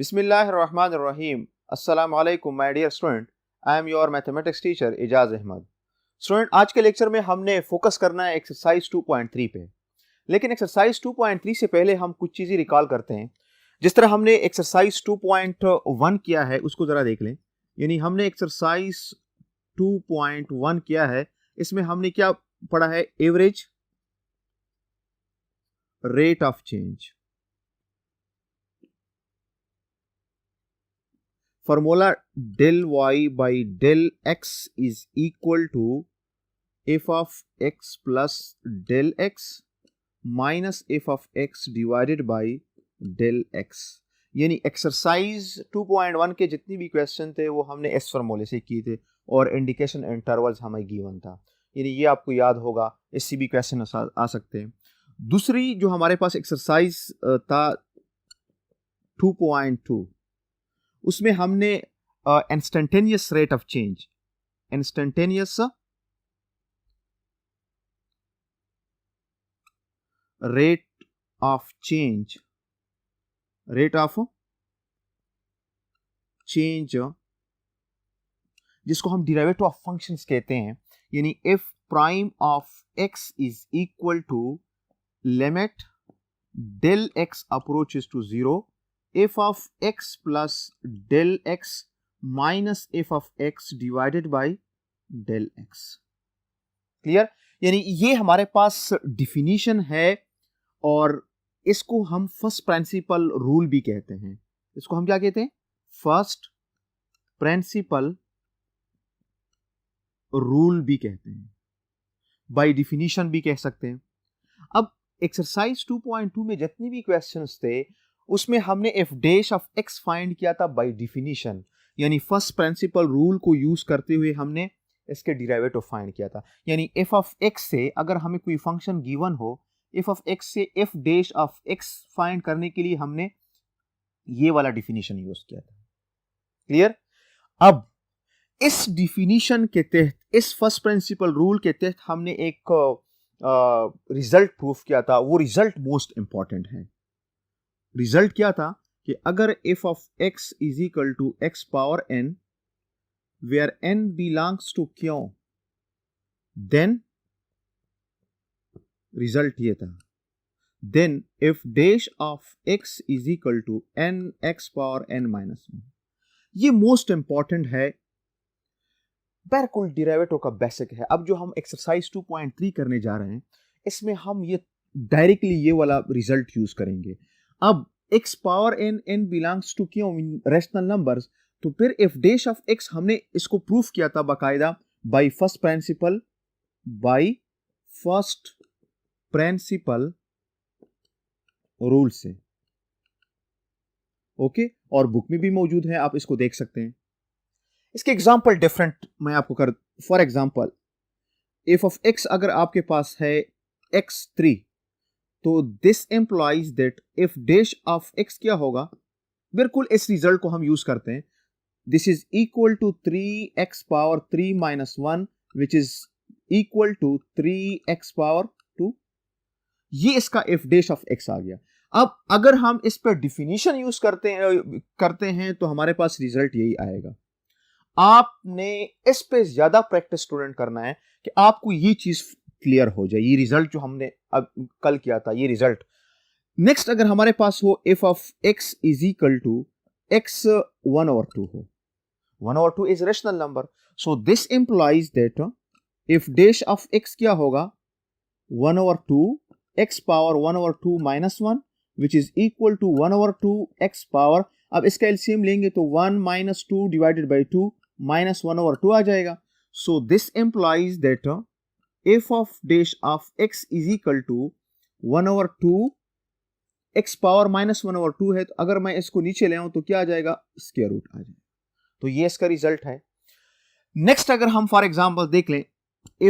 Bismillahirrahmanirrahim. Assalamu alaikum my dear student. I am your mathematics teacher Ijaz Ahmad. Student, आज के lecture में हमने focus करना है एक्सरसाइज 2.3 पे. लेकिन एक्सरसाइज 2.3 से पहले हम कुछ चीज़ें रिकॉल करते हैं. जिस तरह हमने एक्सरसाइज 2.1 किया है उसको ज़रा देख लें. यानी हमने एक्सरसाइज 2.1 किया है, इसमें हमने क्या पढ़ा है? Average rate of change. Formula del y by del x is equal to f of x plus del x minus f of x divided by del x. यानी एक्सरसाइज 2.1 के जितनी भी क्वेश्चन थे वो हमने इस फार्मूले से किए थे और इंडिकेशन इंटरवल्स हमें गिवन था. यानी ये आपको याद होगा, इससे भी क्वेश्चन आ सकते हैं. दूसरी जो हमारे पास एक्सरसाइज था 2.2, उसमें हमने instantaneous rate of change, instantaneous rate of change, rate of change जिसको हम डिराइवेटिव ऑफ फंक्शंस कहते हैं. यानी f prime of x is equal to limit del x approaches to zero f of x plus del x minus f of x divided by del x. Clear? यानी ये हमारे पास definition है और इसको हम फर्स्ट प्रिंसिपल रूल भी कहते हैं. इसको हम क्या कहते हैं? फर्स्ट प्रिंसिपल रूल भी कहते हैं, बाय डिफिनीशन भी कह सकते हैं. अब एक्सरसाइज 2.2 में जितनी भी क्वेश्चंस थे उसमें हमने F dash of x find किया था बाय डिफिनीशन. यानी फर्स्ट प्रिंसिपल रूल को यूज करते हुए हमने इसके डिराइवेटिव फाइंड किया था. यानी एफ ऑफ एक्स से अगर हमें कोई फंक्शन गिवन हो, एफ ऑफ एक्स से F dash of x find करने के लिए हमने ये वाला डिफिनीशन यूज किया था. क्लियर? अब इस डिफिनीशन के तहत, इस फर्स्ट प्रिंसिपल रूल के तहत हमने एक रिजल्ट प्रूफ किया था. वो रिजल्ट मोस्ट इंपॉर्टेंट है. रिजल्ट क्या था कि अगर f of x is equal to x power n where n belongs to Q, then result ये था, then f dash of x is equal to n x power n minus 1. ये most important है, बिल्कुल derivative का basic है. अब जो हम एक्सरसाइज 2.3 करने जा रहे हैं इसमें हम ये डायरेक्टली ये वाला रिजल्ट यूज करेंगे. अब x power n, n belongs to Q rational numbers, तो फिर f डैश ऑफ x हमने इसको प्रूफ किया था बाकायदा बाय फर्स्ट प्रिंसिपल रूल से. ओके, और बुक में भी मौजूद है, आप इसको देख सकते हैं. इसके एग्जांपल डिफरेंट मैं आपको कर, for example f of x अगर आपके पास है x3, तो this employees that f dash of x क्या होगा, बिल्कुल इस रिजल्ट को हम यूज करते हैं. This is equal to 3x power 3 minus 1 which is equal to 3x power 2. ये इसका इफ डैश ऑफ x आ गया. अब अगर हम इस पर डिफिनीशन यूज करते हैं तो हमारे पास रिजल्ट यही आएगा. आपने इस पे ज्यादा प्रैक्टिस स्टूडेंट करना है कि आपको ये चीज क्लियर हो जाए. ये रिजल्ट जो हमने अब कल किया था, ये रिजल्ट. नेक्स्ट अगर हमारे पास हो f of x is equal to x 1/2 हो, 1/2 is rational number, so this implies that if dash of x क्या होगा, 1/2 x power 1/2 minus 1 which is equal to 1/2 x power. अब इसका एलसीएम लेंगे तो 1 माइनस 2 डिवाइडेड बाई 2 माइनस 1/2 आ जाएगा. So this implies that f of dash of x is equal to 1/2 x power minus 1/2 है, तो अगर मैं इसको नीचे ले आऊं तो क्या आ जाएगा, स्क्वायर रूट आ जाएगा. तो ये इसका रिजल्ट है. नेक्स्ट अगर हम फॉर एग्जांपल देख लें,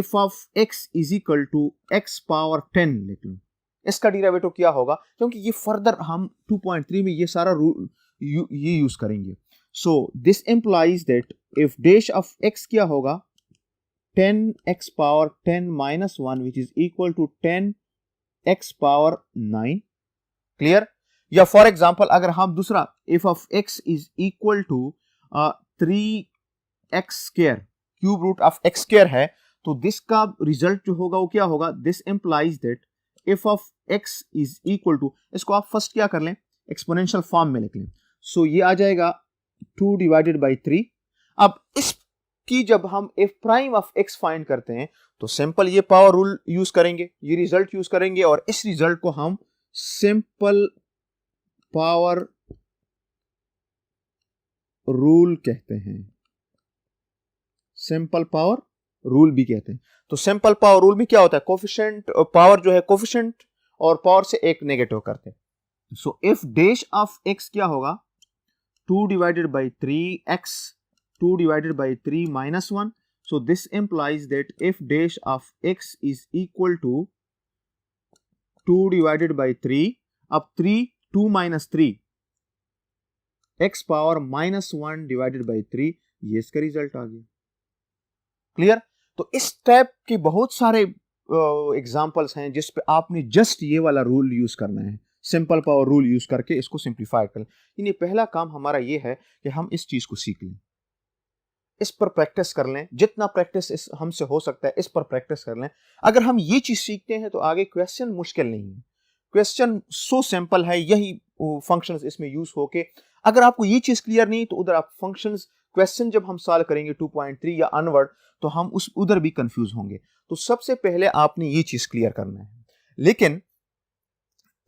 f of x is equal to x power 10 लिख लूं, इसका डिराइवेटिव क्या होगा, क्योंकि ये फर्दर हम 2.3 में ये सारा रूल ये यूज करेंगे. सो this implies that if dash of x क्या होगा, 10x power 10 minus 1 which is equal to 10x power 9. Clear? या फॉर एग्जांपल अगर हम दूसरा f of x is equal to 3x square cube root of x square है, तो this का result जो होगा वो क्या होगा, this implies that f of x is equal to, इसको आप फर्स्ट क्या कर लें, एक्सपोनेंशियल फॉर्म में लिख लें। सो ये आ जाएगा 2 डिवाइडेड बाई 3। अब इसकी जब हम f prime of x find करते हैं तो सिंपल ये पावर रूल यूज करेंगे, ये रिजल्ट यूज करेंगे, और इस रिजल्ट को हम सिंपल पावर रूल कहते हैं, सिंपल पावर रूल भी कहते हैं। तो सिंपल पावर रूल में क्या होता है, कोफिशिएंट पावर जो है कोफिशिएंट और पावर से एक नेगेटिव करते हैं। So if dash of x क्या होगा, 2 divided by 3x 2 divided by 3 minus 1. So this implies that if dash of x is equal to 2 divided by 3, अब 2 minus 3 x power -1 divided by 3, ये इसका result आ गया। Clear? तो इस type के बहुत सारे एग्जांपल्स हैं जिस पे आपने जस्ट ये वाला रूल यूज करना है, सिंपल पावर रूल यूज करके इसको सिंप्लीफाई कर लें। यानी पहला काम हमारा ये है कि हम इस चीज को सीख लें, इस पर प्रैक्टिस कर लें, जितना प्रैक्टिस इस हमसे हो सकता है इस पर प्रैक्टिस कर लें। अगर हम ये चीज सीखते हैं तो आगे क्वेश्चन मुश्किल नहीं है, क्वेश्चन सो सिंपल है, यही फंक्शंस इसमें यूज होके। अगर आपको ये चीज क्लियर नहीं तो उधर आप फंक्शंस क्वेश्चन जब हम सॉल्व करेंगे 2.3 या अनवर्ड तो हम उधर भी कंफ्यूज होंगे। तो सबसे पहले आपने ये चीज क्लियर करना है। लेकिन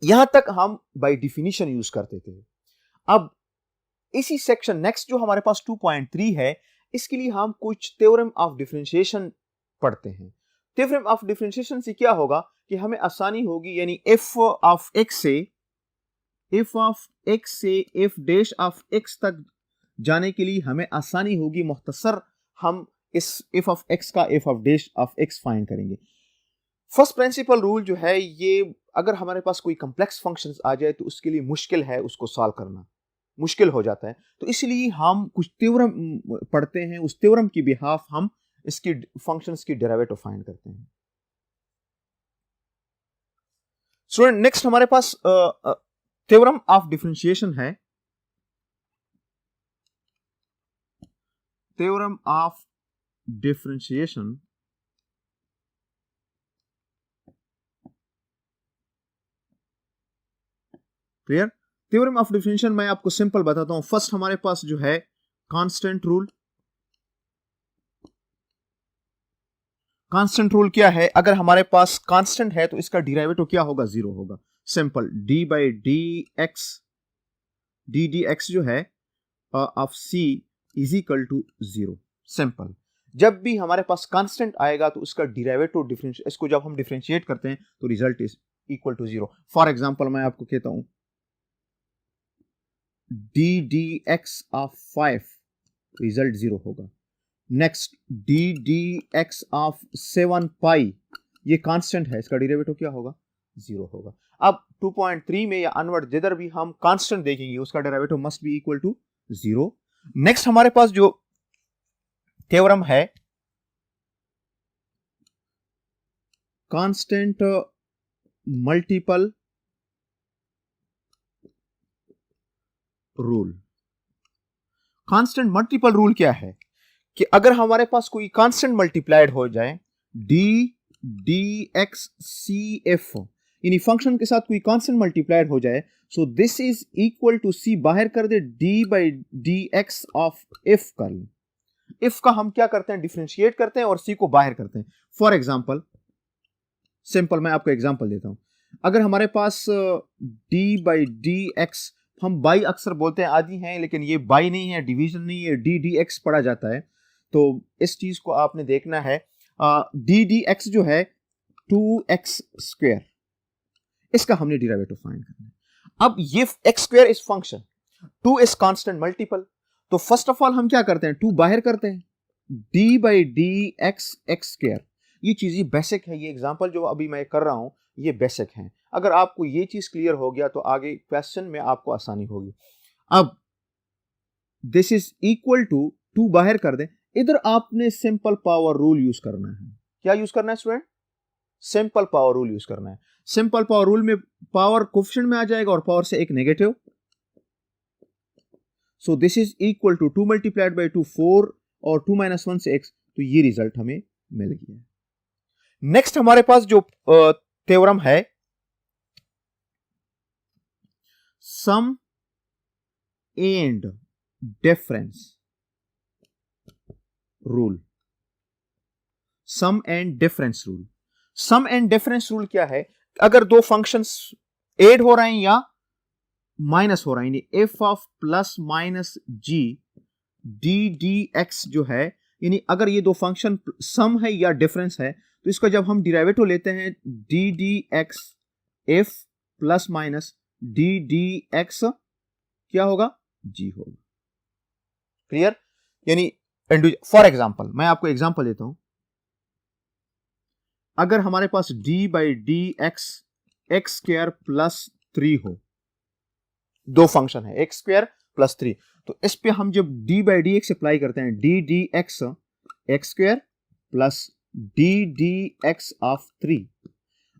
यहां तक हम बाय डेफिनेशन यूज करते थे। अब इसी सेक्शन नेक्स्ट जो हमारे पास 2.3 है, इसके लिए हम कुछ थ्योरम ऑफ डिफरेंशिएशन पढ़ते हैं। थ्योरम ऑफ डिफरेंशिएशन से क्या होगा कि हमें आसानी होगी, यानी f ऑफ x से f डैश ऑफ x तक जाने के लिए हमें आसानी होगी। मुख्तसर हम इस f ऑफ x का f of dash of x find करेंगे। फर्स्ट प्रिंसिपल रूल जो है ये, अगर हमारे पास कोई कॉम्प्लेक्स फंक्शंस आ जाए तो उसके लिए मुश्किल है, उसको सॉल्व करना मुश्किल हो जाता है। तो इसलिए हम कुछ थ्योरम पढ़ते हैं, उस थ्योरम की बिहाफ हम इसकी फंक्शंस की डेरिवेटिव फाइंड करते हैं। स्टूडेंट नेक्स्ट हमारे पास थ्योरम ऑफ डिफरेंशिएशन है, theorem of differentiation. Clear? Theorem of differentiation मैं आपको सिंपल बताता हूं। फर्स्ट हमारे पास जो है कांस्टेंट रूल। कांस्टेंट रूल क्या है, अगर हमारे पास कांस्टेंट है तो इसका डेरिवेटिव क्या होगा, 0 होगा। Simple d by d x जो है of c is equal to 0। Simple, जब भी हमारे पास कांस्टेंट आएगा तो उसका डेरिवेटिव डिफरेंशिएट, इसको जब हम डिफरेंशिएट करते हैं तो result is equal to 0। For example मैं आपको कहता हूं ddx ऑफ 5, रिजल्ट 0 होगा। नेक्स्ट ddx ऑफ 7 पाई, ये कांस्टेंट है, इसका डेरिवेटिव क्या होगा, 0 होगा। अब 2.3 में या अनवर्ड जिधर भी हम कांस्टेंट देखेंगे उसका derivative must be equal to 0। Next हमारे पास जो थ्योरम है constant multiple rule. Constant multiple rule क्या है कि अगर हमारे पास कोई कांस्टेंट मल्टीप्लाइड हो जाए dx cf, यानी फंक्शन के साथ कोई कांस्टेंट मल्टीप्लाइड हो जाए, so this is equal to c, बाहर कर दे d by dx of f कर लें। if का हम क्या करते हैं, डिफरेंशिएट करते हैं और c को बाहर करते हैं। फॉर एग्जांपल सिंपल मैं आपको एग्जांपल देता हूं। अगर हमारे पास d बाई dx, हम बाई अक्सर बोलते हैं आदि हैं, लेकिन ये बाई नहीं है, डिवीजन नहीं है, डी डी एक्स पढ़ा जाता है। तो इस चीज को आपने देखना है। डी डी एक्स जो है 2x स्क्वायर, इसका हमने डेरिवेटिव फाइंड करना है। अब ये x square is function, 2 is constant multiple, तो फर्स्ट ऑफ ऑल हम क्या करते हैं, 2 बाहर करते हैं, d by d x x square. ये चीज ये बेसिक है, ये एग्जांपल जो अभी मैं कर रहा हूं ये बेसिक है। अगर आपको ये चीज क्लियर हो गया तो आगे क्वेश्चन में आपको आसानी होगी। अब दिस इज इक्वल टू 2 बाहर कर दें, इधर आपने सिंपल पावर रूल यूज करना है। क्या यूज करना है student, simple power rule use करना है। सिंपल पावर रूल में पावर कोफिशिएंट में आ जाएगा और पावर से एक negative, so this is equal to 2 multiplied by 2 4 और 2 माइनस 1 से x, तो ये रिजल्ट हमें मिल गया। नेक्स्ट हमारे पास जो थ्योरम है sum and difference rule. Sum and difference rule, sum and difference rule क्या है? अगर दो फंक्शंस ऐड हो रहे हैं या माइनस हो रहे हैं, यानी F of plus minus ji d d x जो है, यानी अगर ये दो फंक्शन सम है या डिफरेंस है, तो इसका जब हम डिराइवेटिव लेते हैं d d x F plus minus d d x क्या होगा? जी होगा। क्लियर? यानी फॉर एग्जाम्पल, मैं आपको एग्जाम्पल देता हूं, अगर हमारे पास d by d x x square plus 3 हो, दो फंक्शन है एक्स स्क्वायर प्लस 3, तो इस पे हम जब d by d x apply करते हैं d d x x square plus d d x of 3,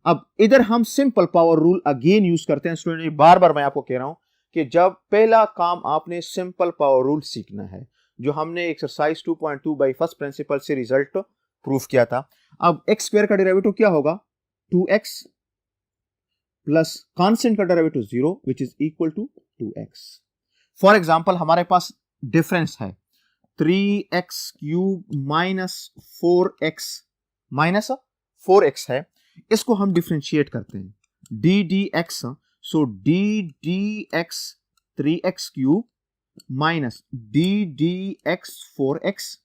अब इधर हम simple power rule again use करते हैं। स्टूडेंट बार बार मैं आपको कह रहा हूं कि जब पहला काम आपने सिंपल पावर रूल सीखना है, जो हमने एक्सरसाइज 2.2 बाई फर्स्ट प्रिंसिपल से रिजल्ट प्रूफ किया था। अब एक्स स्क्वायर का डेरिवेटिव क्या होगा? 2x प्लस कांस्टेंट का derivative 0 which is equal to 2x। For example हमारे पास डिफरेंस है 3x क्यूब माइनस 4x है, इसको हम डिफरेंशिएट करते हैं d d x, so d d x 3x cube minus d d x 4x।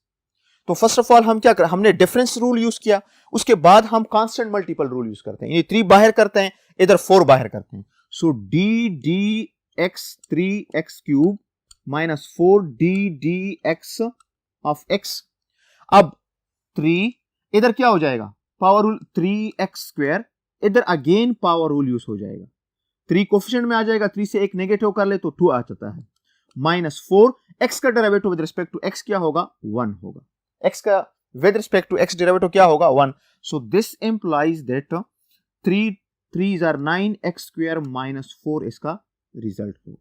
तो फर्स्ट ऑफ ऑल हम क्या कर, हमने डिफरेंस रूल यूज किया, उसके बाद हम कांस्टेंट मल्टीपल रूल यूज करते हैं, ये 3 बाहर करते हैं, इधर 4 बाहर करते हैं, so d d x 3x cube minus 4 d d x of x। अब 3 इधर क्या हो जाएगा? पावर रूल 3x स्क्वायर, इधर अगेन पावर रूल यूज हो जाएगा, 3 कोफिशिएंट में आ जाएगा, 3 से एक नेगेटिव कर ले तो 2 आ जाता है, माइनस 4 x का derivative with respect to x क्या होगा? 1 होगा। x का with respect to x derivative क्या होगा? 1। So this implies that 3 3s are 9x square minus 4 इसका रिजल्ट होगा।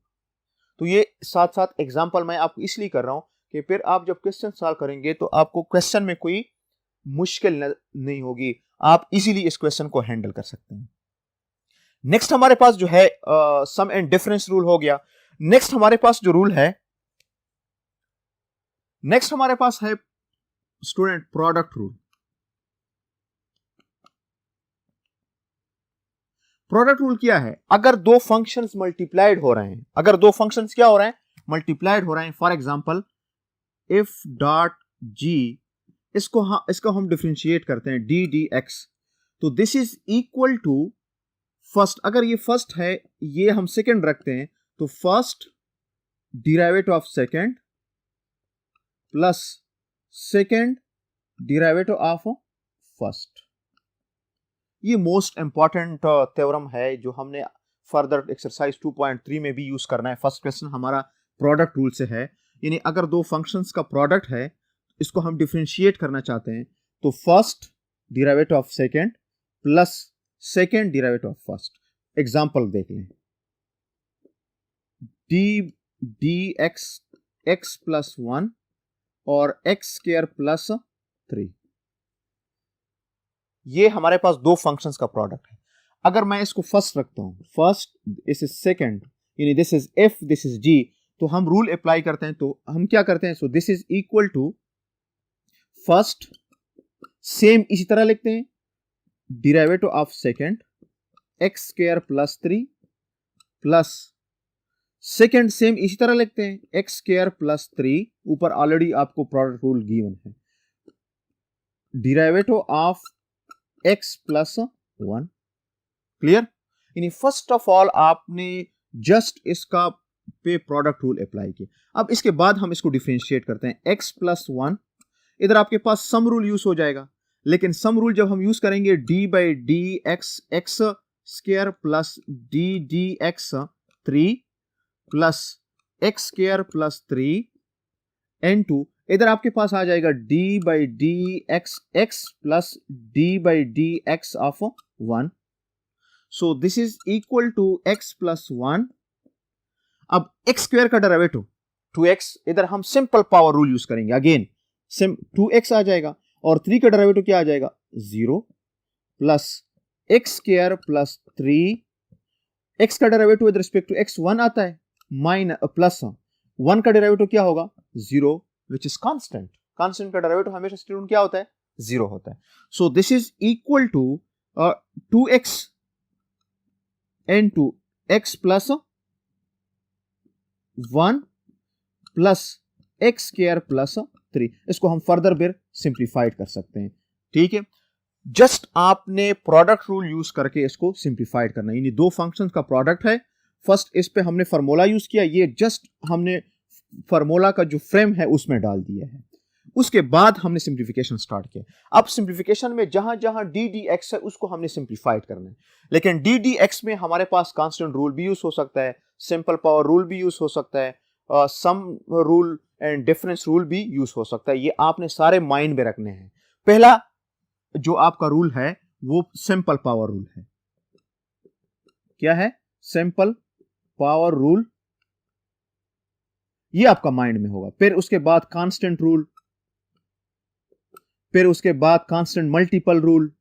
तो ये साथ साथ एग्जांपल मैं आपको इसलिए कर रहा हूं कि फिर आप जब क्वेश्चन सॉल्व करेंगे तो आपको क्वेश्चन में कोई मुश्किल नहीं होगी, आप इजीली इस क्वेश्चन को हैंडल कर सकते हैं। नेक्स्ट हमारे पास जो है सम एंड डिफरेंस रूल हो गया। नेक्स्ट हमारे पास जो रूल है, नेक्स्ट हमारे पास है student product rule. Product rule क्या है? अगर दो फंक्शंस मल्टीप्लाइड हो रहे हैं, अगर दो फंक्शंस क्या हो रहे हैं? मल्टीप्लाइड हो रहे हैं। For example f dot g, इसको हम डिफरेंशिएट करते हैं डी डी एक्स, तो this is equal to first, अगर ये फर्स्ट है ये हम सेकंड रखते हैं, तो first derivative of second plus second derivative of first. ये मोस्ट इंपॉर्टेंट थ्योरम है जो हमने फर्दर एक्सरसाइज 2.3 में भी यूज करना है। फर्स्ट क्वेश्चन हमारा प्रोडक्ट रूल से है, यानी अगर दो फंक्शंस का प्रोडक्ट है, इसको हम डिफरेंशिएट करना चाहते हैं, तो first derivative of second plus second derivative of first. Example देख लें, D d x x plus 1 और एक्स स्क्वायर प्लस 3, ये हमारे पास दो फंक्शंस का प्रोडक्ट है। अगर मैं इसको फर्स्ट रखता हूं, फर्स्ट दिस इज सेकंड, यानी this is f this is g, तो हम रूल अप्लाई करते हैं, तो हम क्या करते हैं? So this is equal to first, same इसी तरह लिखते हैं, derivative of second x square plus 3 plus second same इसी तरह लिखते हैं, एक्स स्क्वायर प्लस 3, ऊपर ऑलरेडी आपको प्रोडक्ट रूल गिवन है, derivative of x plus 1। Clear? यानी फर्स्ट ऑफ ऑल आपने जस्ट इसका पे प्रोडक्ट रूल अप्लाई किया। अब इसके बाद हम इसको डिफरेंशिएट करते हैं, एक्स प्लस 1, इधर आपके पास सम रूल यूज हो जाएगा, लेकिन सम रूल जब हम यूज करेंगे d by d x x square plus d d x 3 plus x square plus 3 n2, इधर आपके पास आ जाएगा d by d x x plus d by d x of 1। So this is equal to x plus 1। अब x square का derivative 2x, इधर हम simple power rule use करेंगे, अगेन 2x आ जाएगा और 3 का डेरिवेटिव क्या आ जाएगा 0 plus x square plus 3, x का derivative with respect to x 1 आता है, प्लस 1 का डेरिवेटिव क्या होगा 0 विच इज कांस्टेंट। कांस्टेंट का डेरिवेटिव हमेशा स्टूडेंट क्या होता है 0 होता है। So this is equal to 2x into x plus 1 plus x square plus 3। इसको हम फर्दर फिर सिंप्लीफाइड कर सकते हैं, ठीक है। जस्ट आपने प्रोडक्ट रूल यूज करके इसको सिंप्लीफाइड करना है, यानी दो फंक्शंस का प्रोडक्ट है। फर्स्ट इस पे हमने फार्मूला यूज किया, ये जस्ट हमने फार्मूला का जो फ्रेम है उसमें डाल दिया है। उसके बाद हमने सिंप्लीफिकेशन स्टार्ट किया। अब सिंप्लीफिकेशन में जहां जहां डी डी एक्स है उसको हमने सिंप्लीफाइड करना है, लेकिन डी डी एक्स में हमारे पास कांस्टेंट रूल भी यूज हो सकता है, सिंपल पावर रूल भी यूज हो सकता है, sum rule and difference rule भी यूज हो सकता है। ये आपने सारे माइंड में रखने हैं। पहला जो आपका रूल है वो सिंपल पावर रूल है। क्या है? सिंपल पावर रूल, ये आपका माइंड में होगा। फिर उसके बाद कांस्टेंट रूल, फिर उसके बाद कांस्टेंट मल्टीपल रूल,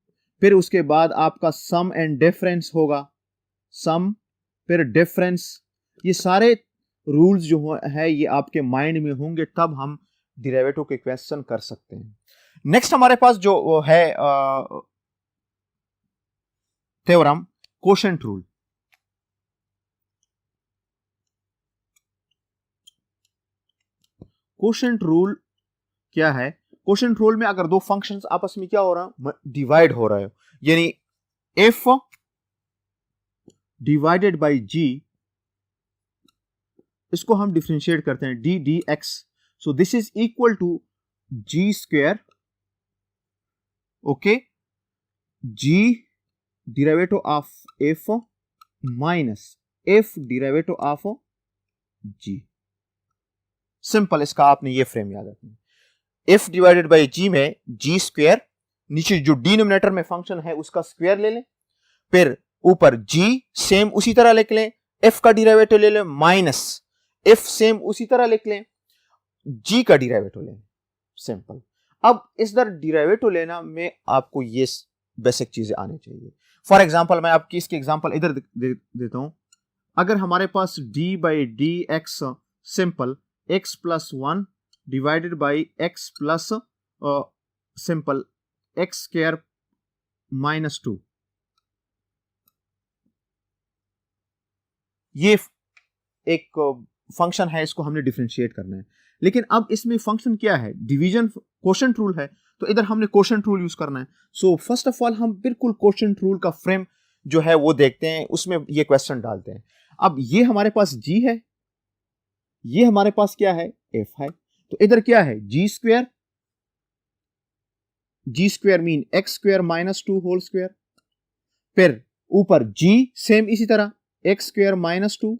फिर उसके बाद आपका सम एंड डिफरेंस होगा, सम फिर डिफरेंस। ये सारे रूल्स जो है ये आपके माइंड में होंगे, तब हम डेरिवेटिव के क्वेश्चन कर सकते हैं। नेक्स्ट हमारे पास जो है theorem quotient rule. Quotient rule क्या है? कोशेंट रूल में अगर दो फंक्शंस आपस में क्या हो रहा है, डिवाइड हो रहा है, यानी f डिवाइडेड बाय g, इसको हम डिफरेंशिएट करते हैं d dx। So this is equal to g square, okay, g derivative of f minus f derivative of g। Simple, इसका आपने ये फ्रेम याद रखना। f डिवाइडेड बाय g में g स्क्वायर, नीचे जो डिनोमिनेटर में फंक्शन है उसका स्क्वायर ले लें, फिर ऊपर g सेम उसी तरह लिख लें, f का डेरिवेटिव ले लें माइनस f सेम उसी तरह लिख लें, g का डेरिवेटिव लें, सिंपल। अब इस दर डेरिवेटिव लेना में आपको ये बेसिक चीजें आनी चाहिए। फॉर एग्जांपल मैं आपकी इसकी एग्जांपल इधर देता हूं। अगर हमारे पास d by d x simple x plus 1 divided by x plus simple x square minus 2, ये एक फंक्शन है, इसको हमने डिफरेंशिएट करना है। लेकिन अब इसमें फंक्शन क्या है? डिवीजन कोशेंट रूल है, तो इधर हमने कोशेंट रूल यूज करना है। सो फर्स्ट ऑफ ऑल हम बिल्कुल कोशेंट रूल का फ्रेम जो है वो देखते हैं, उसमें ये क्वेश्चन डालते हैं। अब ये हमारे पास g है, ये हमारे पास क्या है f है, तो इधर क्या है g square, g square mean x square minus 2 whole square, फिर ऊपर g सेम इसी तरह x square minus 2,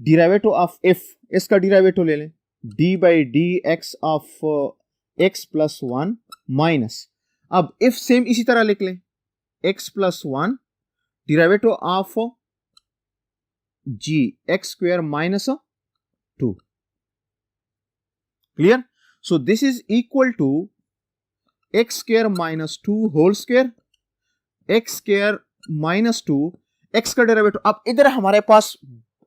derivative of f, इसका डेरिवेटिव ले लें d by d x of x plus 1 minus, अब f सेम इसी तरह लिख लें x plus 1 derivative of g x square minus 2, clear? So this is equal to x square minus 2 whole square, x square minus 2, x का derivative. अब इधर हमारे पास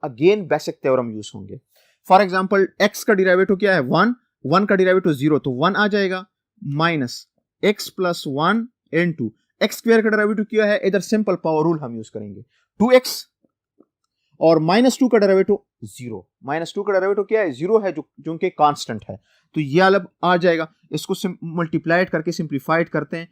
again basic theorem use होंगे। फॉर एग्जांपल x का derivative क्या है 1, 1 का derivative 0, तो 1 आ जाएगा, minus x plus 1 into x square का डेरिवेटिव क्या है, इधर सिंपल पावर रूल हम यूज करेंगे 2x, और माइनस 2 का डेरिवेटिव 0, माइनस 2 का डेरिवेटिव क्या है 0 है, जो कि कांस्टेंट है, तो ये अलग आ जाएगा। इसको मल्टीप्लाइड करके सिंप्लीफाइड करते हैं,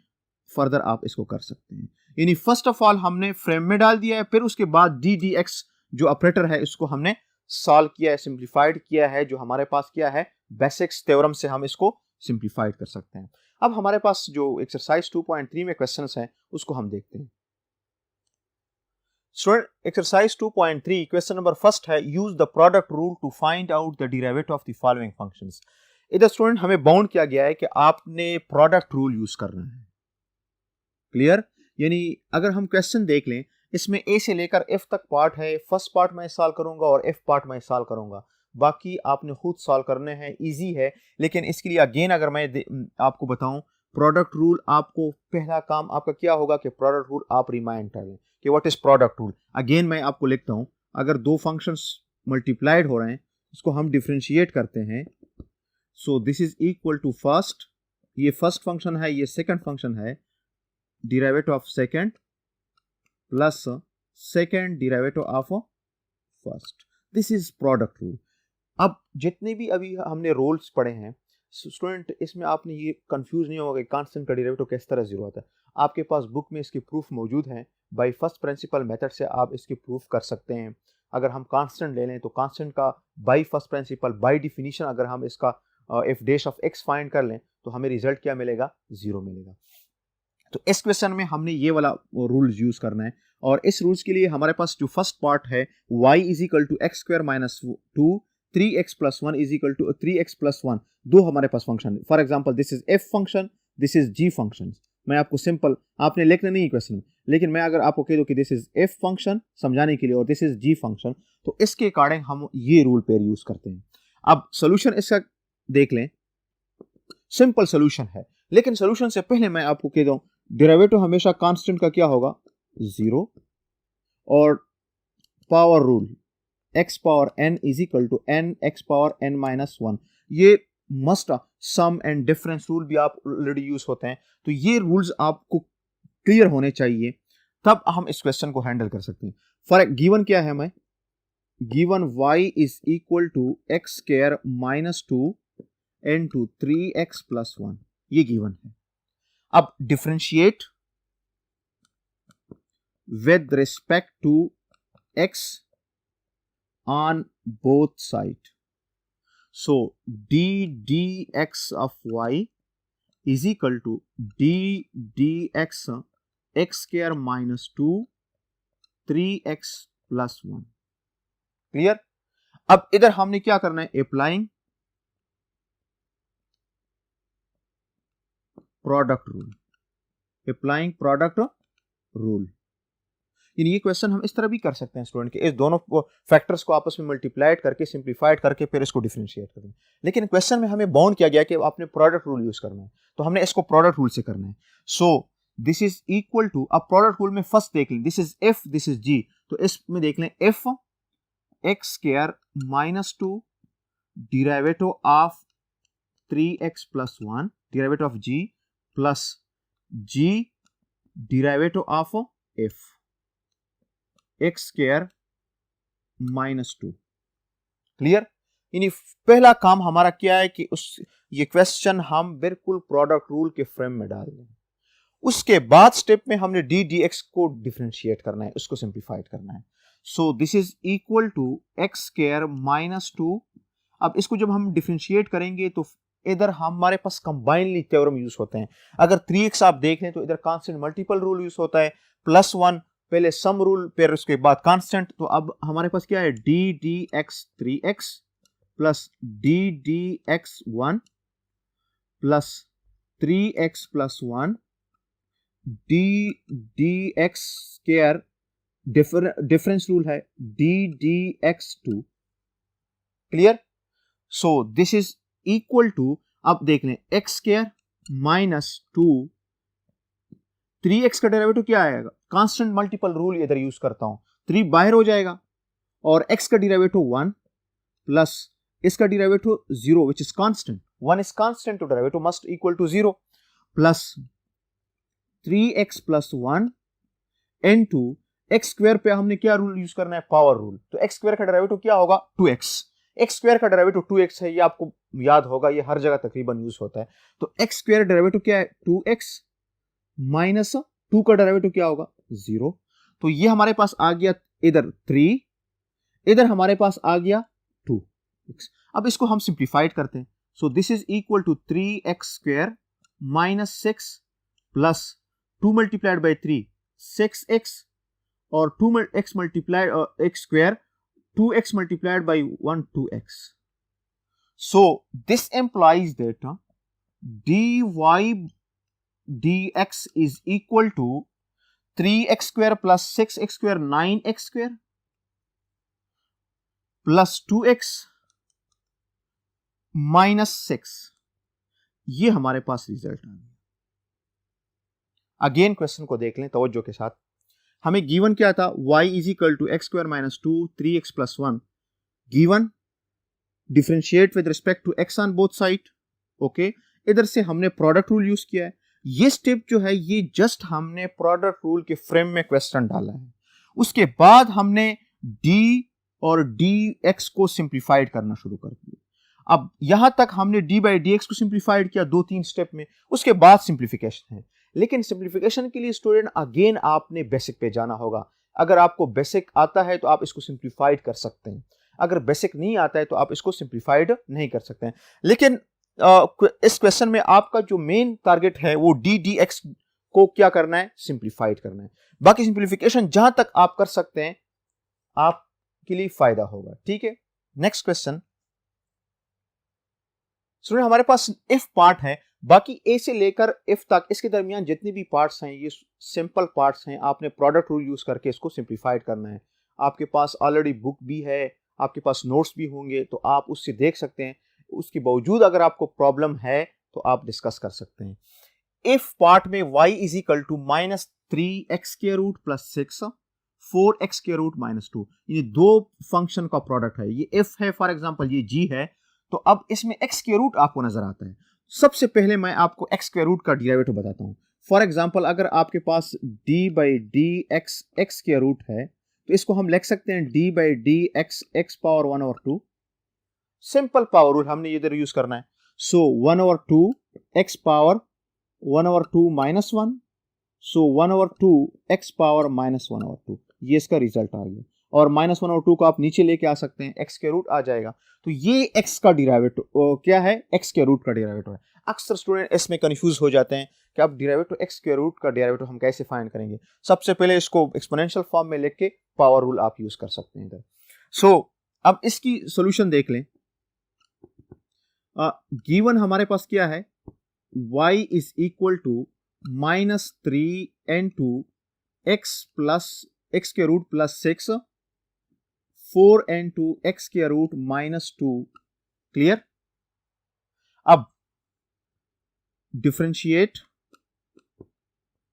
फर्दर आप इसको कर सकते हैं। यानी फर्स्ट ऑफ ऑल हमने फ्रेम में डाल दिया है, फिर उसके बाद डी डी एक्स जो ऑपरेटर है इसको हमने सॉल्व किया है, सिंप्लीफाइड किया है। जो हमारे पास क्या है बेसिक्स थ्योरम से हम इसको सिंप्लीफाइड कर सकते हैं। अब हमारे पास जो एक्सरसाइज 2.3 में क्वेश्चंस हैं उसको हम देखते हैं। Student, exercise 2.3 question number first है, use the product rule to find out the derivative of the following functions. इधर स्टूडेंट हमें बाउंड किया गया है कि आपने प्रोडक्ट रूल यूज करना है, क्लियर? यानी अगर हम क्वेश्चन देख लें, इसमें ए से लेकर एफ तक पार्ट है, फर्स्ट पार्ट मैं सॉल्व करूंगा और एफ पार्ट मैं सॉल्व करूंगा, बाकी आपने खुद सॉल्व करने हैं, इजी है। लेकिन इसके लिए अगेन अगर मैं आपको बताऊं प्रोडक्ट रूल, आपको पहला काम आपका क्या होगा कि प्रोडक्ट रूल आप रिमाइंड कर लें कि what is product rule. Again मैं आपको लिखता हूं, अगर दो फंक्शंस मल्टीप्लाइड हो रहे हैं इसको हम डिफरेंशिएट करते हैं। So this is equal to first, ये फर्स्ट फंक्शन है, ये सेकंड फंक्शन है, derivative of second plus second derivative of first, this is product rule. अब जितने भी अभी हमने रूल्स पढ़े हैं स्टूडेंट, इसमें आपने ये कंफ्यूज नहीं होगा कि कांस्टेंट का डेरिवेटिव किस तरह जीरो आता है। आपके पास बुक में इसकी प्रूफ मौजूद है, बाय फर्स्ट प्रिंसिपल मेथड से आप इसकी प्रूफ कर सकते हैं। अगर हम कांस्टेंट ले लें तो कांस्टेंट का by first principle bye definition अगर हम इसका F dash of x find कर लें तो हमें रिजल्ट क्या मिलेगा, जीरो मिलेगा। तो इस क्वेश्चन में हमने ये वाला रूल यूज करना है, और इस रूल्स के लिए हमारे पास जो फर्स्ट पार्ट है y is equal to x square minus 2 3x plus 1 is equal to 3x plus 1, दो हमारे पास फंक्शन है। For example this is f function, this is g function. मैं आपको सिंपल, आपने लिखना नहीं है क्वेश्चन में, लेकिन मैं अगर आपको कह दूं कि दिस इज f फंक्शन समझाने के लिए और दिस इज g फंक्शन, तो इसके अकॉर्डिंग हम ये रूल पेयर यूज करते हैं। अब सोल्यूशन इसका देख लें, सिंपल सोल्यूशन है, लेकिन सोल्यूशन से पहले मैं आपको कह दूं डेरिवेटिव हमेशा कांस्टेंट का क्या होगा, जीरो, और power rule x power n is equal to n x power n minus 1, ये must sum and difference rule भी आप ऑलरेडी यूज होते हैं। तो ये रूल्स आपको क्लियर होने चाहिए, तब हम इस क्वेश्चन को हैंडल कर सकते हैं। फॉर गिवन क्या है, हमें given y is equal to x square minus 2 into 3x plus 1, ये गिवन है। अब differentiate with respect to x on both side. So d dx of y is equal to d dx x square minus 2 3x plus 1. Clear? अब इधर हमने क्या करना है, applying product rule, applying product rule. ये question हम इस तरह भी कर सकते हैं स्टूडेंट के, इस दोनों फैक्टर्स को आपस में मल्टीप्लाइड करके सिंप्लीफाइड करके फिर इसको डिफरेंशिएट करें। लेकिन क्वेश्चन में हमें बाउंड किया गया कि आपने प्रोडक्ट रूल यूज करना है, तो हमने इसको प्रोडक्ट रूल से करना है। So this is equal to, अब प्रोडक्ट रूल में फर्स्ट देख लें, this is f this is g, तो इसमें देख लें f x square minus 2 derivative of 3x plus 1 derivative of g plus g derivative of f x square minus 2। Clear? यानी पहला काम हमारा क्या है कि ये क्वेश्चन हम बिल्कुल प्रोडक्ट रूल के फ्रेम में डाल दें। उसके बाद स्टेप में हमने डी डी एक्स को डिफरेंशिएट करना है, उसको सिंप्लीफाइड करना है। So this is equal to x square minus 2। अब इसको जब हम डिफरेंशिएट करेंगे तो इधर हमारे पास कंबाइनली थ्योरम यूज होते हैं। अगर 3x आप देख लें तो इधर कांस्टेंट मल्टीपल रूल यूज होता है, प्लस 1 पहले सम रूल फिर उसके बाद कांस्टेंट। तो अब हमारे पास क्या है, d d x 3x plus d d x 1 plus 3x plus 1 d d x square, difference rule है d d x 2। Clear? So this is equal to, अब देख लें एक्स स्क्वायर माइनस 2, 3x का डेरिवेटिव क्या आएगा, constant multiple rule इधर use करता हूं, 3 बाहर हो जाएगा और x का डेरिवेटिव 1 प्लस इसका derivative 0 which is constant, 1 is constant तो derivative must equal to 0 plus 3x plus 1 into x square पे हमने क्या रूल यूज करना है, पावर रूल। तो एक्स स्क्वायर का डेरिवेटिव क्या होगा, 2x। एक्स स्क्वायर का डेरिवेटिव 2x है, ये आपको याद होगा, ये हर जगह तकरीबन यूज होता है। तो एक्स स्क्वायर डेरिवेटिव क्या है, 2x माइनस 2 का डेरिवेटिव क्या होगा, 0। तो ये हमारे पास आ गया इधर 3, इधर हमारे पास आ गया 2x। अब इसको हम सिंप्लीफाइड करते हैं। So this is equal to 3x square minus 6 plus 2 multiplied by 3 6x और 2x multiplied x square 2x multiplied by 1 2x. So this implies that dy dx is equal to 3x² plus 6x² 9x² plus 2x minus 6, ये हमारे पास result आ गया। Again question को देख लें तवज्जो के साथ। हमें गिवन क्या था, y is equal to x² minus 2 3x plus 1 given, differentiate with respect to x on both side. Okay, इधर से हमने प्रोडक्ट रूल यूज किया है। ये स्टेप जो है ये जस्ट हमने प्रोडक्ट रूल के फ्रेम में क्वेश्चन डाला है। उसके बाद हमने d और dx को सिंप्लीफाइड करना शुरू कर दिया। अब यहां तक हमने d बाई dx को सिंप्लीफाइड किया 2-3 स्टेप में, उसके बाद सिंप्लीफिकेशन है। लेकिन सिंप्लीफिकेशन के लिए स्टूडेंट अगेन आपने बेसिक पे जाना होगा। अगर आपको बेसिक आता है तो आप इसको सिंप्लीफाइड कर सकते हैं, अगर बेसिक नहीं आता है तो आप इसको सिंप्लीफाइड नहीं कर सकते हैं। लेकिन इस क्वेश्चन में आपका जो मेन टारगेट है वो डी डी एक्स को क्या करना है, सिंप्लीफाइड करना है। बाकी सिंप्लीफिकेशन जहां तक आप कर सकते हैं आपके लिए फायदा होगा। ठीक है, नेक्स्ट क्वेश्चन। स्टूडेंट हमारे पास इफ पार्ट है, बाकी ए से लेकर इफ तक इसके दरमियान जितने भी पार्ट्स हैं ये सिंपल पार्ट्स हैं। आपने प्रोडक्ट रूल यूज करके इसको सिंप्लीफाइड करना है। आपके पास ऑलरेडी बुक भी है, आपके पास नोट्स भी होंगे, तो आप उससे देख सकते हैं। उसके बावजूद अगर आपको प्रॉब्लम है तो आप डिस्कस कर सकते हैं। इफ पार्ट में y is equal to minus 3x के रूट प्लस 6 4x के रूट माइनस 2, ये दो फंक्शन का प्रोडक्ट है। ये इफ है, फॉर एग्जांपल ये g है, तो अब इसमें x के रूट आपको नजर आता है। सबसे पहले मैं आपको x के रूट का डेरिवेटिव बताता हूं। फॉर एग्जांपल अगर आपके पास d by d x x के रूट है तो इसको हम लिख सकते हैं d by d x x power 1/2। Simple power rule हमने इधर यूज करना है। सो 1/2 x पावर 1/2 माइनस 1, सो 1/2 x पावर माइनस 1/2, ये इसका रिजल्ट आ गया। और माइनस 1/2 को आप नीचे लेके आ सकते हैं, x के रूट आ जाएगा। तो ये x का डेरिवेटिव क्या है, x के रूट का डेरिवेटिव है। अक्सर स्टूडेंट इसमें कंफ्यूज हो जाते हैं कि अब डेरिवेटिव x के रूट का डेरिवेटिव हम कैसे फाइंड करेंगे। सबसे पहले इसको एक्सपोनेंशियल फॉर्म में लिख के पावर रूल आप यूज कर सकते हैं इधर। सो अब इसकी सॉल्यूशन देख लें। गिवन हमारे पास क्या है, y is equal to minus 3n2 x plus x के रूट प्लस 6 4n2 x के रूट माइनस 2। क्लियर। अब differentiate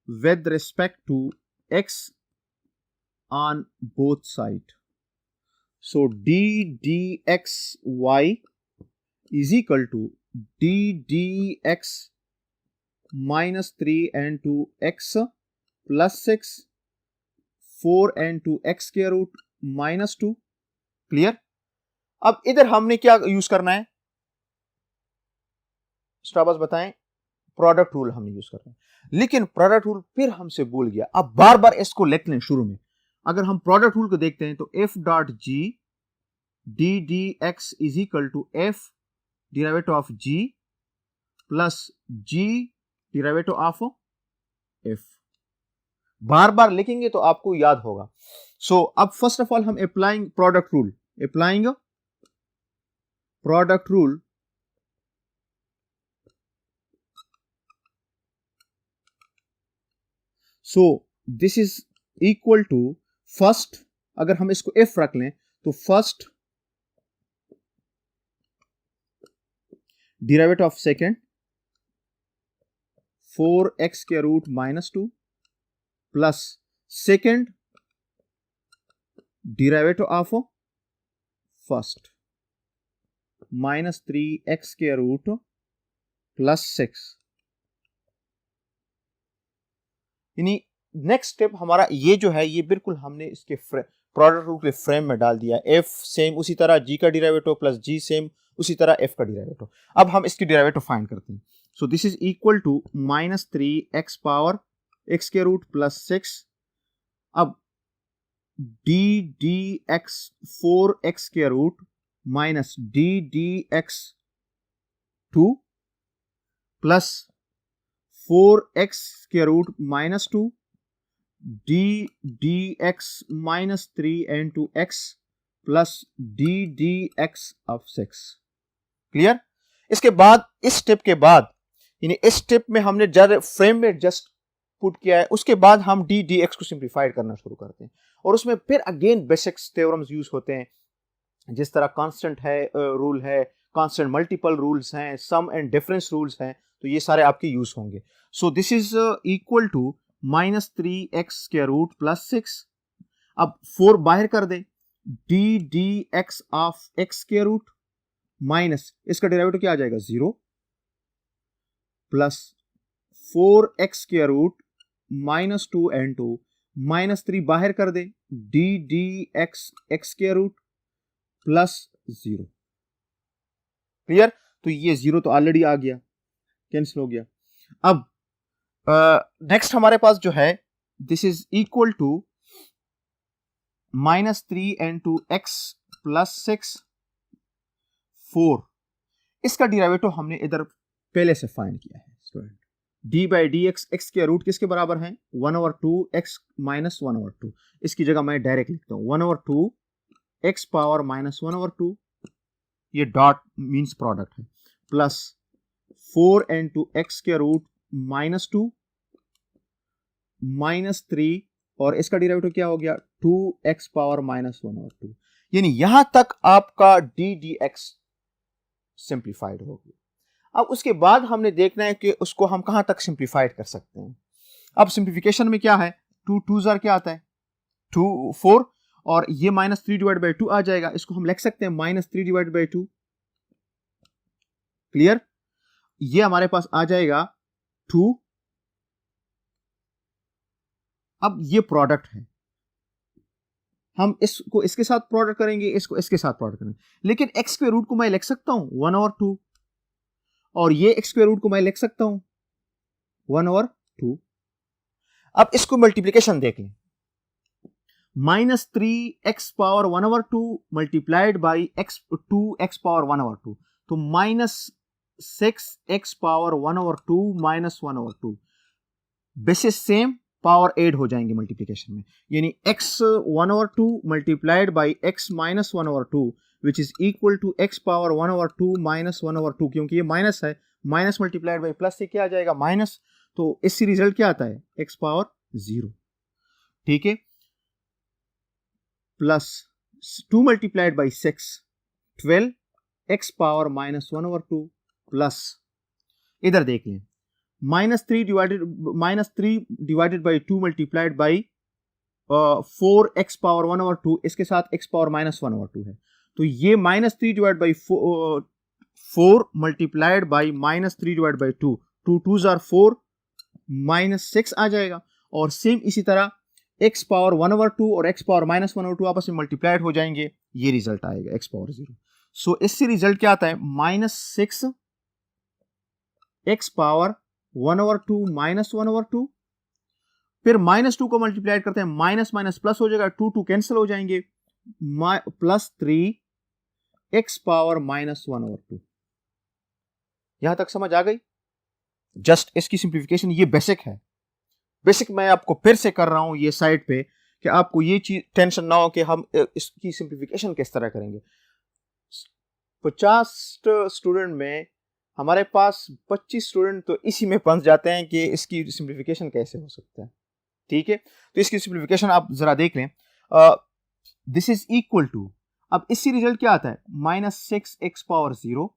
with respect to x on both side. So d dx y is equal to d dx minus 3n2 x plus 6 4n2 x के root minus 2। Clear. अब इधर हमने क्या use करना है, Starbucks बताएं, product rule हमने यूज करना है। लेकिन प्रोडक्ट रूल फिर हमसे भूल गया। अब बार बार इसको लिख लें शुरू में। अगर हम प्रोडक्ट रूल को देखते हैं तो f dot g d dx is equal to f derivative of g plus g derivative of f। बार बार लिखेंगे तो आपको याद होगा। सो अब फर्स्ट ऑफ ऑल हम applying product rule, applying product rule. So this is equal to first, अगर हम इसको f रख लें तो first derivative of second 4x के root minus 2 plus second derivative of first minus 3x के रूट प्लस 6। यानी नेक्स्ट स्टेप हमारा ये जो है ये बिल्कुल हमने इसके प्रोडक्ट रूल के फ्रेम में डाल दिया। f सेम उसी तरह g का डेरिवेटिव प्लस g सेम उसी तरह f का डेरिवेटिव। अब हम इसकी डेरिवेटिव फाइंड करते हैं। So this is equal to minus 3x power x के रूट प्लस 6। अब d dx 4x के root minus d dx 2 plus 4x के root minus 2 d dx minus 3n2 x plus d dx of 6। Clear. इसके बाद इस step के बाद यानी इस स्टेप में हमने फ्रेम में जस्ट पुट किया है, उसके बाद हम डी डी एक्स को सिंप्लीफाइड करना शुरू करते हैं और उसमें फिर अगेन बेसिक्स थ्योरम्स यूज होते हैं, जिस तरह कांस्टेंट है रूल है, कांस्टेंट मल्टीपल रूल्स हैं, सम एंड डिफरेंस रूल्स हैं, तो ये सारे आपके यूज होंगे। So this is equal to -3x² + 6। अब 4 बाहर कर दे, d d x of x² minus इसका डेरिवेटिव क्या आ जाएगा 0 प्लस 4x² -2n2 -3 बाहर कर दे, d d x x² +0। Clear? तो ये 0 तो ऑलरेडी आ गया, कैंसिल हो गया। अब नेक्स्ट हमारे पास जो है this is equal to -3n2x + 6 4। इसका डिराइवेटिव हमने इधर पहले से फाइंड किया है student. D by d x, x के रूट किसके बराबर है 1/2 x - 1/2। इसकी जगह मैं डायरेक्ट लिखता हूं 1/2 x पावर -1/2, ये डॉट मींस प्रोडक्ट है, प्लस 4n2x के रूट -2 -3 और इसका डिराइवेटिव क्या हो गया 2x पावर -1/2। यानी यहां तक आपका डी डी एक्स सिंप्लीफाइड हो गया। अब उसके बाद हमने देखना है कि उसको हम कहां तक सिंप्लीफाइड कर सकते हैं। अब सिंप्लीफिकेशन में क्या है 2 2 क्या आता है 2 4 और ये -3/2 आ जाएगा, इसको हम लिख सकते हैं -3/2। क्लियर? ये हमारे पास आ जाएगा 2। अब ये प्रोडक्ट है, हम इसको इसके साथ प्रोडक्ट करेंगे, इसको इसके साथ प्रोडक्ट करेंगे, लेकिन x के रूट को मैं लिख सकता हूं 1/2 और ये x के रूट को मैं लिख सकता हूं 1/2। अब इसको मल्टीप्लीकेशन देख लें, -3x power 1/2 multiplied by 2x power 1/2, तो -6x power 1/2 -1/2 basis same power add हो जाएंगे मल्टीप्लिकेशन में, यानी x 1/2 multiplied by x - 1/2 which is equal to x power 1/2 -1/2, क्योंकि ये माइनस है, माइनस मल्टीप्लाइड बाई प्लस से क्या आ जाएगा माइनस, तो इससे रिजल्ट क्या आता है x पावर 0। ठीक है, plus 2 multiplied by 6 12 x power -1/2 plus इधर देख लें -3 divided by 2 multiplied by 4x power 1/2, इसके साथ x पावर -1/2 है, तो ये -3 divide by 4 multiplied by -3 divide by 2, 2 2s are 4 -6 आ जाएगा। और सेम इसी तरह x पावर 1/2 और x पावर -1/2 आपस में मल्टीप्लाइड हो जाएंगे, ये रिजल्ट आएगा x पावर 0। सो इससे रिजल्ट क्या आता है -6 x पावर 1/2 -1/2, फिर -2 को मल्टीप्लाइड करते हैं, माइनस माइनस प्लस हो जाएगा, 2 2 कैंसिल हो जाएंगे, +3 x पावर -1/2। यहां तक समझ आ गई? जस्ट इसकी सिंप्लीफिकेशन, ये बेसिक है, बेसिक मैं आपको फिर से कर रहा हूं ये साइड पे कि आपको ये चीज टेंशन ना हो कि हम इसकी सिंप्लीफिकेशन किस तरह करेंगे। 50 स्टूडेंट में हमारे पास 25 स्टूडेंट तो इसी में फंस जाते हैं कि इसकी सिंप्लीफिकेशन कैसे हो सकता है। ठीक है, तो इसकी सिंप्लीफिकेशन आप जरा देख लें, दिस इज इक्वल टू, अब इससे रिजल्ट क्या आता है -6x power 0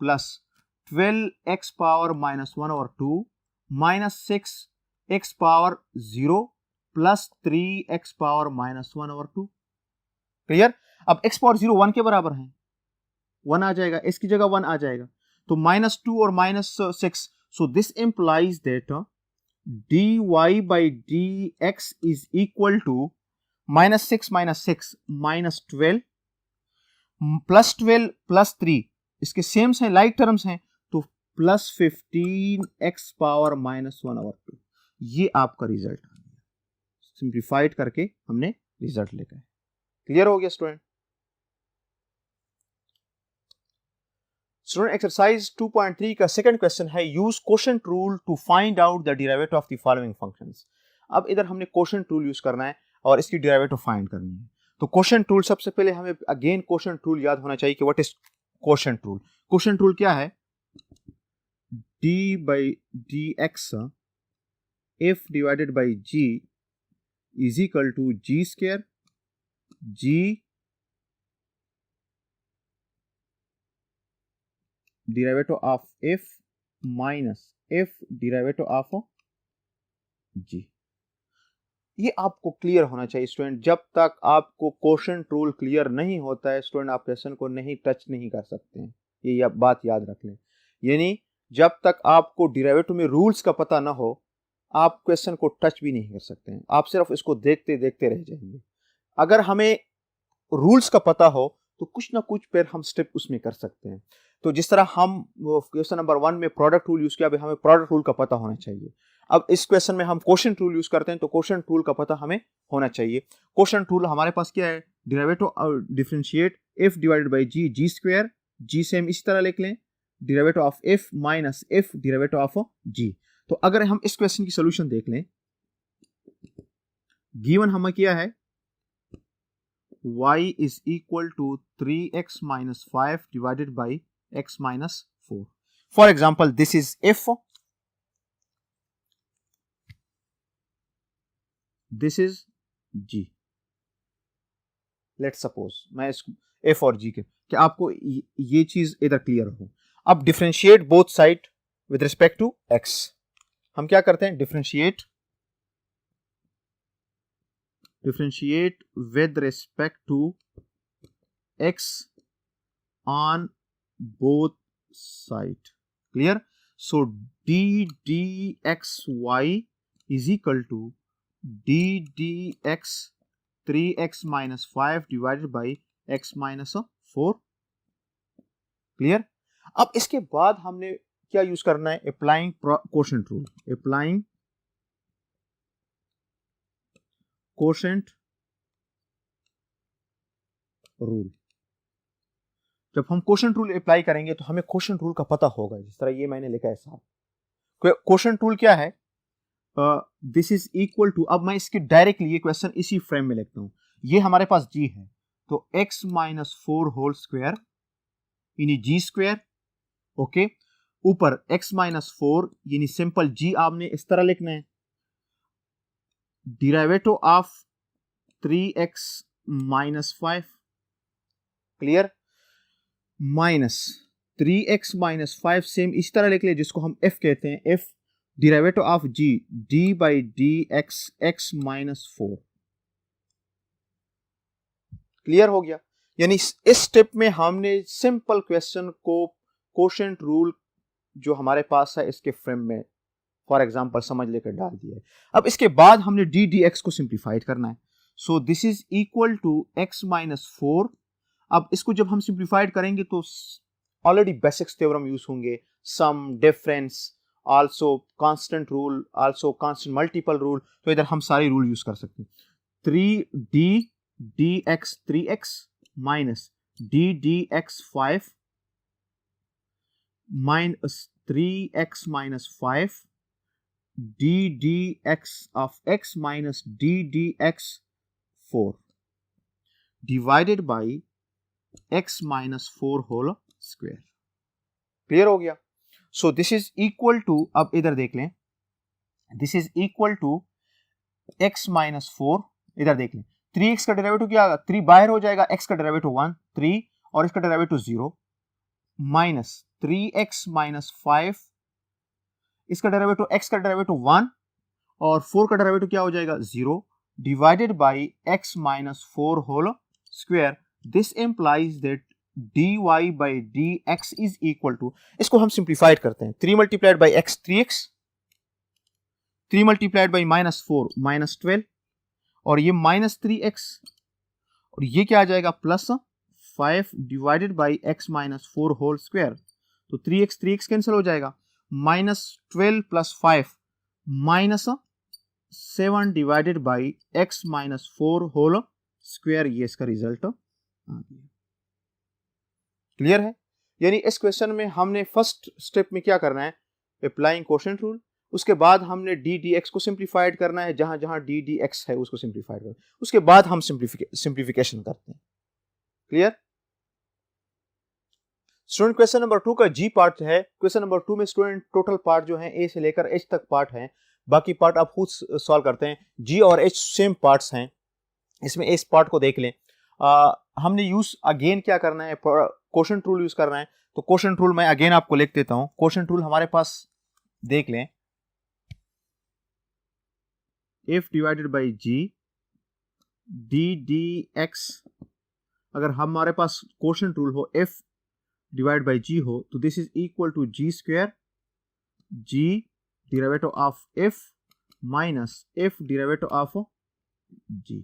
plus 12x power -1/2 -6x power 0 plus 3x power -1/2। Clear? अब x पावर 0 1 के बराबर है, 1 आ जाएगा, इसकी जगह 1 आ जाएगा, तो -2 और -6, so this implies that dy by dx is equal to -6 -12 +12 +3, इसके सेम हैं, लाइक टर्म्स हैं, तो +15x पावर -1/2। ये आपका रिजल्ट आ गया, सिंप्लीफाइड करके हमने रिजल्ट लेकर। क्लियर हो गया स्टूडेंट? स्टूडेंट एक्सरसाइज 2.3 का सेकंड क्वेश्चन है, use quotient rule to find out the derivative of the following functions. अब इधर हमने क्वोशंट रूल यूज करना है और इसकी डेरिवेटिव फाइंड करनी है। तो क्वोशंट रूल, सबसे पहले हमें अगेन क्वोशंट रूल याद होना चाहिए कि what is quotient rule. Quotient rule क्या है, d by dx f divided by g is equal to g square g derivative of f minus f derivative of g. ये आपको क्लियर होना चाहिए स्टूडेंट। जब तक आपको कोशेंट रूल क्लियर नहीं होता है स्टूडेंट, आप क्वेश्चन को नहीं टच नहीं कर सकते हैं। ये बात याद रख लें। यानी जब तक आपको डेरिवेटिव में रूल्स का पता ना हो, आप क्वेश्चन को टच भी नहीं कर सकते हैं। आप सिर्फ इसको देखते देखते रह जाएंगे। अगर हमें रूल्स का पता हो तो कुछ ना कुछ फिर हम स्टेप उसमें कर सकते हैं। तो जिस तरह हम क्वेश्चन नंबर 1 में प्रोडक्ट रूल यूज किया, हमें प्रोडक्ट रूल का पता होना चाहिए। अब इस क्वेश्चन में हम कोशेंट रूल यूज करते हैं, तो कोशेंट रूल का पता हमें होना चाहिए। कोशेंट रूल हमारे पास क्या है? Derivative differentiate f divided by g, g square, g same इसी तरह लिख लें, derivative of f minus f derivative of g. तो अगर हम इस क्वेश्चन की सोल्यूशन देख लें, गिवन हमें क्या है, y is equal to 3x minus 5 divided by x minus 4. For example, this is f, this is g. Let's suppose मैं इस f और g के, कि आपको ये चीज इधर क्लियर हो। अब differentiate both side with respect to x। हम क्या करते हैं? Differentiate with respect to x on both side. Clear? So d dxy is equal to d dx 3x minus 5 divided by x minus 4. Clear? अब इसके बाद हमने क्या use करना है? Applying quotient rule. Applying quotient rule. जब हम quotient rule apply करेंगे तो हमें कोशेंट रूल का पता होगा। जिस तरह ये मैंने लिखा है साहब, कोशेंट रूल क्या है? दिस इज इक्वल टू, अब मैं इसके डायरेक्टली ये क्वेश्चन इसी फ्रेम में लिखता हूं। ये हमारे पास जी है, तो x माइनस 4 होल स्क्वायर यानी जी स्क्वायर, ओके, ऊपर x माइनस 4 यानी सिंपल जी आपने इस तरह लिखना है, derivative of 3x minus 5, clear, minus 3x minus 5 same इस तरह लिख ले, जिसको हम f कहते हैं, f derivative of g d by d x x minus 4। Clear हो गया? यानी इस स्टेप में हमने सिंपल क्वेश्चन को कोशेंट रूल जो हमारे पास है इसके फ्रेम में फॉर एग्जांपल समझ लेकर डाल दिया है। अब इसके बाद हमने डी डी एक्स को सिंप्लीफाइड करना है। So this is equal to x minus 4। अब इसको जब हम सिंप्लीफाइड करेंगे तो ऑलरेडी बेसिक्स थ्योरम यूज होंगे, sum, difference, also constant rule, also constant multiple rule. तो इधर हम सारे रूल यूज कर सकते हैं। 3d dx 3x minus d dx 5 minus 3x minus 5 d dx of x minus d dx 4 divided by x minus 4 whole square। Clear हो गया? So this is equal to, अब इधर देख लें, this is equal to x minus 4, इधर देख लें, 3x का डेरिवेटिव क्या आएगा? 3 बाहर हो जाएगा, x का डेरिवेटिव 1 3 और इसका डेरिवेटिव 0 माइनस 3x माइनस 5, इसका डेरिवेटिव x का डेरिवेटिव 1 और 4 का डेरिवेटिव क्या हो जाएगा? 0 divided by x minus 4 whole square. This implies that dy by dx is equal to, इसको हम सिंप्लीफाइड करते हैं, 3 multiplied by x 3x, 3 multiplied by minus 4 minus 12 और ये माइनस 3x और ये क्या आ जाएगा? Plus 5 divided by x minus 4 whole square. तो 3x कैंसिल हो जाएगा, minus 12 plus 5 minus 7 divided by x minus 4 whole square. ये इसका रिजल्ट आ गया। क्लियर है? यानी इस क्वेश्चन में हमने फर्स्ट स्टेप में क्या करना है? Applying quotient rule. उसके बाद हमने डी डी एक्स को सिंप्लीफाइड करना है, जहां जहां डी डी एक्स है उसको सिंप्लीफाइड करना है। उसके बाद हम सिंप्लीफिकेशन करते हैं। क्लियर? स्टूडेंट क्वेश्चन नंबर 2 का जी पार्ट है। क्वेश्चन नंबर 2 में स्टूडेंट टोटल पार्ट जो है ए से लेकर एच तक पार्ट है। बाकी पार्ट आप खुद सॉल्व करते हैं। जी और एच सेम पार्ट्स हैं, इसमें इस पार्ट को देख लें। हमने यूज अगेन क्या करना है, कोशेंट रूल यूज करना है। तो कोशेंट रूल मैं अगेन आपको लिख देता हूं। कोशेंट रूल हमारे पास देख लें, f divided by g d d x, अगर हमारे पास कोशेंट रूल हो एफ डिवाइड बाई जी हो तो this is equal to g square g derivative of f minus f derivative of g.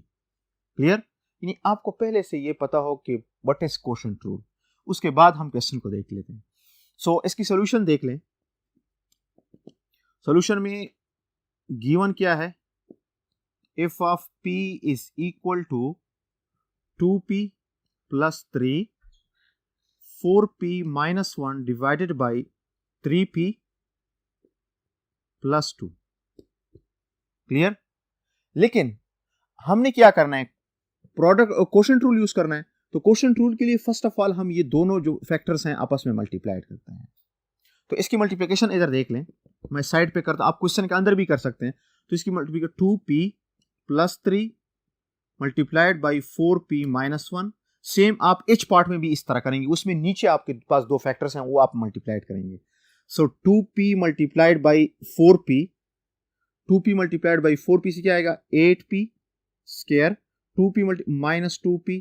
Clear? यानी आपको पहले से ये पता हो कि व्हाट इज कोशेंट रूल। उसके बाद हम क्वेश्चन को देख लेते हैं। सो इसकी सॉल्यूशन देख लें। सॉल्यूशन में गिवन क्या है, f of p is equal to 2p plus 3 4p minus 1 divided by 3p plus 2। Clear? लेकिन हमने क्या करना है, प्रोडक्ट कोशेंट रूल यूज करना है। तो कोशेंट रूल के लिए फर्स्ट ऑफ ऑल हम ये दोनों जो फैक्टर्स हैं आपस में मल्टीप्लाइड करते हैं। तो इसकी मल्टीप्लिकेशन इधर देख लें, मैं साइड पे करता, आप क्वेश्चन के अंदर भी कर सकते हैं। तो इसकी multiplication 2p plus 3 multiplied by 4p minus 1। Same आप एच पार्ट में भी इस तरह करेंगे, उसमें नीचे आपके पास दो फैक्टर्स हैं वो आप मल्टीप्लाइड करेंगे। सो 2p multiplied by 4p, 2p multiplied by 4p से क्या आएगा 8p square, 2p minus 2p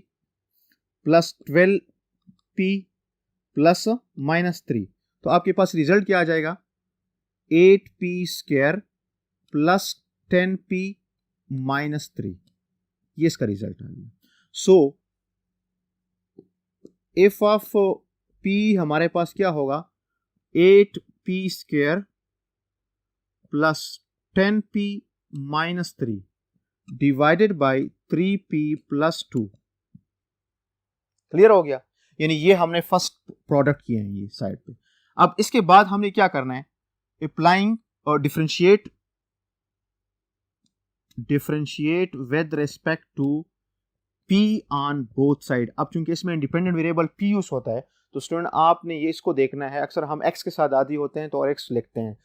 plus 12p plus minus 3। तो आपके पास रिजल्ट क्या आ जाएगा 8p square plus 10p minus 3। ये इसका रिजल्ट आ गया। सो एफ ऑफ p हमारे पास क्या होगा 8p square plus 10p minus 3 divided by 3p plus 2। Clear हो गया? यानी ये हमने फर्स्ट प्रोडक्ट किए हैं ये साइड पे। अब इसके बाद हमने क्या करना है, अप्लाइंग और differentiate with respect to p on both side. अब चूंकि इसमें इंडिपेंडेंट वेरिएबल p यूज होता है तो स्टूडेंट आपने ये इसको देखना है। अक्सर हम x के साथ आदी होते हैं तो और x लिखते हैं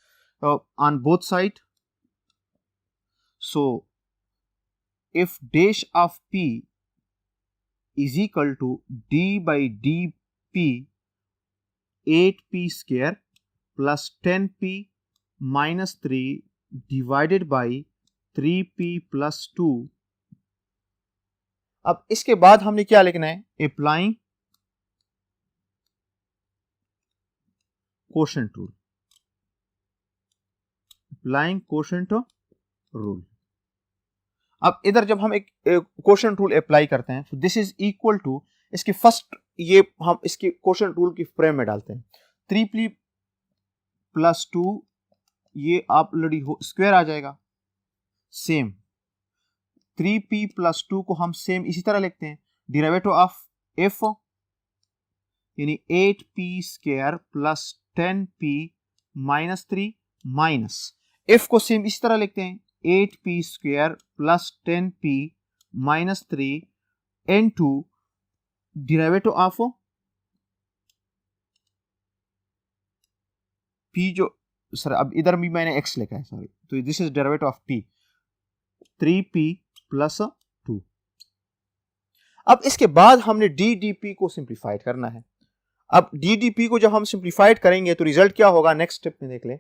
on both side. So if dash of p is equal to d by dp 8p square plus 10p minus 3 divided by 3p plus 2। अब इसके बाद हमने क्या लिखना है, applying quotient rule, applying quotient rule. अब इधर जब हम एक कोशेंट रूल अप्लाई करते हैं तो दिस इज इक्वल टू, इसके फर्स्ट ये हम इसके कोशेंट रूल की फ्रेम में डालते हैं 3p प्लस 2, ये आप ऑलरेडी स्क्वायर आ जाएगा। सेम 3p प्लस 2 को हम सेम इसी तरह लिखते हैं, डेरिवेटिव ऑफ f यानी 8p square plus 10p minus 3 minus f को सेम इसी तरह लिखते हैं 8p square plus 10p minus 3 n2 derivative of p, जो सर अब इधर भी मैंने x लिखा है सॉरी, तो this is derivative of p 3p plus 2। अब इसके बाद हमने ddp को सिंप्लीफाइड करना है। अब ddp को जब हम सिंप्लीफाइड करेंगे तो रिजल्ट क्या होगा, नेक्स्ट स्टेप में देख लें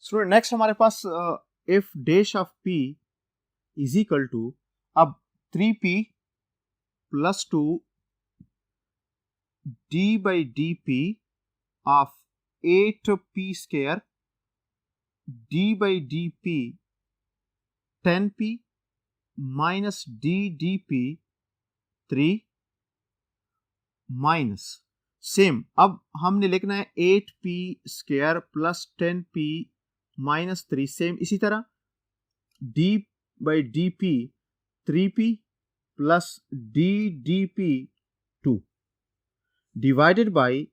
स्टूडेंट। नेक्स्ट हमारे पास if dash of p is equal to, अब 3p plus 2 d by dp of 8p square d by dp 10p minus d dp 3 minus same, अब हमने लिखना है 8p square plus 10p minus 3, same इसी तरह d by dp 3p plus d dp 2 divided by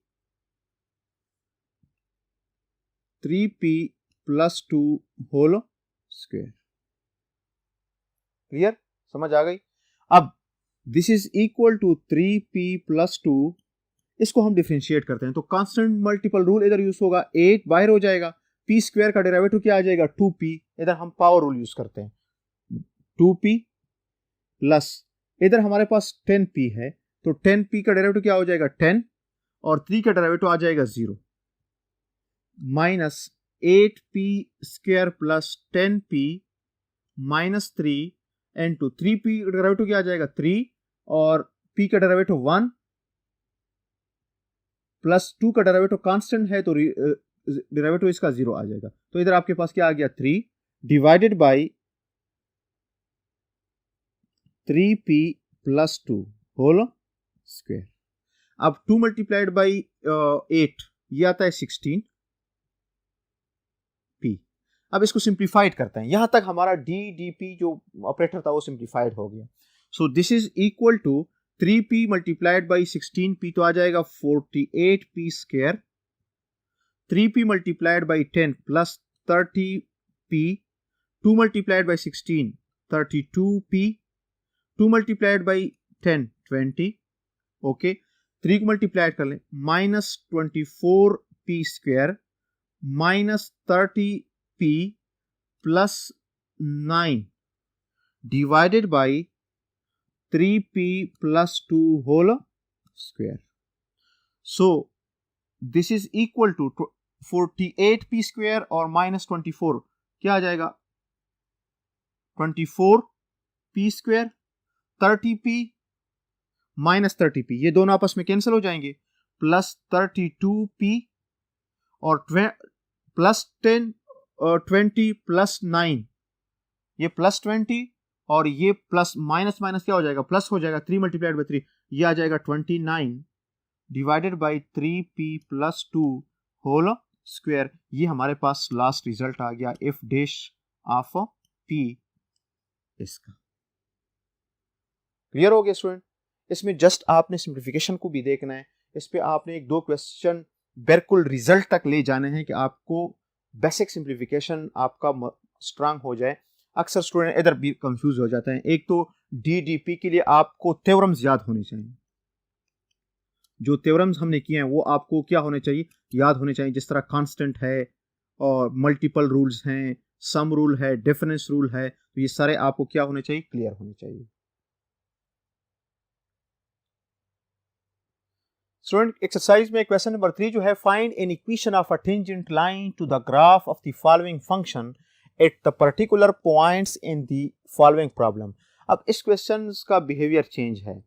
3p plus 2 whole square. Clear? समझ आ गई? अब this is equal to 3p plus 2, इसको हम डिफरेंशिएट करते हैं तो कांस्टेंट मल्टीपल रूल इधर यूज होगा, 8 बाहर हो जाएगा पी स्क्वायर का डेरिवेटिव क्या आ जाएगा 2p, इधर हम पावर रूल यूज करते हैं, 2p प्लस इधर हमारे पास 10p है, तो 10p का डेरिवेटिव क्या हो जाएगा 10 और 3 का डेरिवेटिव आ जाएगा 0 minus 8p square plus 10p minus 3 into 3p का डेरिवेटिव क्या आ जाएगा 3 और p का डेरिवेटिव 1 प्लस 2 का डेरिवेटिव कांस्टेंट है तो डेरिवेटिव इसका 0 आ जाएगा। तो इधर आपके पास क्या आ गया 3 divided by 3p plus 2 whole square. अब 2 मल्टीप्लाइड बाई 8 ये आता है 16p। अब इसको सिंप्लीफाइड करते हैं, यहां तक हमारा ddp जो ऑपरेटर था वो सिंप्लीफाइड हो गया। So this is equal to 3p multiplied by 16p तो आ जाएगा 48p square, 3p multiplied by 10 plus 30p, 2 multiplied by 16 32p, 2 multiplied by 10 20, okay 3 को मल्टीप्लाइड कर लें minus 24p square minus 30p plus 9 divided by 3p plus 2 whole square. So this is equal to 48p square और minus 24 क्या आ जाएगा 24p square, 30p minus 30p ये दोनों आपस में कैंसिल हो जाएंगे, प्लस 32p और प्लस 10 20 प्लस 9 ये प्लस 20 और ये प्लस माइनस माइनस क्या हो जाएगा प्लस हो जाएगा, 3 मल्टीप्लाइड बाई 3 ये आ जाएगा 29 divided by 3p plus 2 whole square. ये हमारे पास लास्ट रिजल्ट आ गया इफ डैश ऑफ p इसका। क्लियर हो गया स्टूडेंट? इसमें जस्ट आपने सिंप्लीफिकेशन को भी देखना है, इस पे आपने एक दो क्वेश्चन बिल्कुल रिजल्ट तक ले जाने हैं कि आपको बेसिक सिंप्लीफिकेशन आपका स्ट्रांग हो जाए। अक्सर स्टूडेंट इधर भी कंफ्यूज हो जाते हैं। एक तो डीडीपी के लिए आपको थ्योरम्स याद होने चाहिए, जो थ्योरम्स हमने किए हैं वो आपको क्या होने चाहिए याद होने चाहिए, जिस तरह कांस्टेंट है और मल्टीपल रूल्स हैं, सम रूल है, डिफरेंस रूल है, तो ये सारे आपको क्या होने चाहिए क्लियर होने चाहिए। स्टूडेंट एक्सरसाइज में क्वेश्चन नंबर 3 जो है find an equation of a tangent line to the graph of the following function at the particular points in the following problem. अब इस क्वेश्चन का बिहेवियर चेंज है।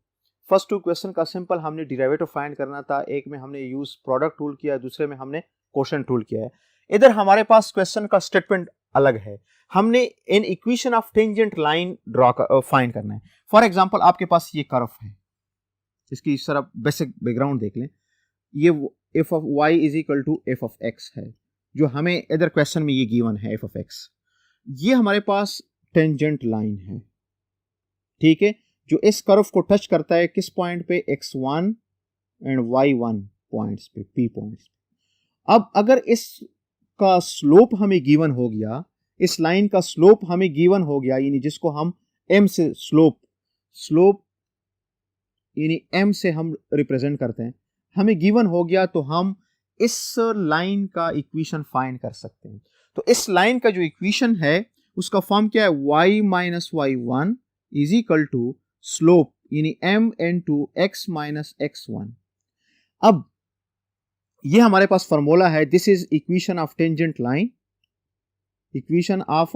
फर्स्ट टू क्वेश्चन का simple हमने derivative find करना था, एक में हमने यूज प्रोडक्ट टूल किया, दूसरे में हमने क्वोशिएंट टूल किया है। इधर हमारे पास क्वेश्चन का स्टेटमेंट अलग है, हमने N equation of tangent line draw find करना है। फॉर एग्जांपल आपके पास ये कर्व है, इसकी इस तरह बेसिक बैकग्राउंड देख लें, ये f of y is equal to f of x है, जो हमें इधर क्वेश्चन में ये गिवन है f ऑफ x। ये हमारे पास टेंजेंट लाइन है, ठीक है, जो इस कर्व को टच करता है किस पॉइंट पे x1 एंड y1 पॉइंट्स पे, p पॉइंट्स। अब अगर इसका स्लोप हमें गिवन हो गया, इस लाइन का स्लोप हमें गिवन हो गया, यानी जिसको हम m से स्लोप यानी m से हम रिप्रेजेंट करते हैं, हमें गिवन हो गया, तो हम इस लाइन का इक्वेशन फाइंड कर सकते हैं। तो इस लाइन का जो इक्वेशन है उसका फॉर्म क्या है, y minus y1 is equal to slope यानी m into x minus x1। अब ये हमारे पास फॉर्मूला है, this is equation of tangent line, equation of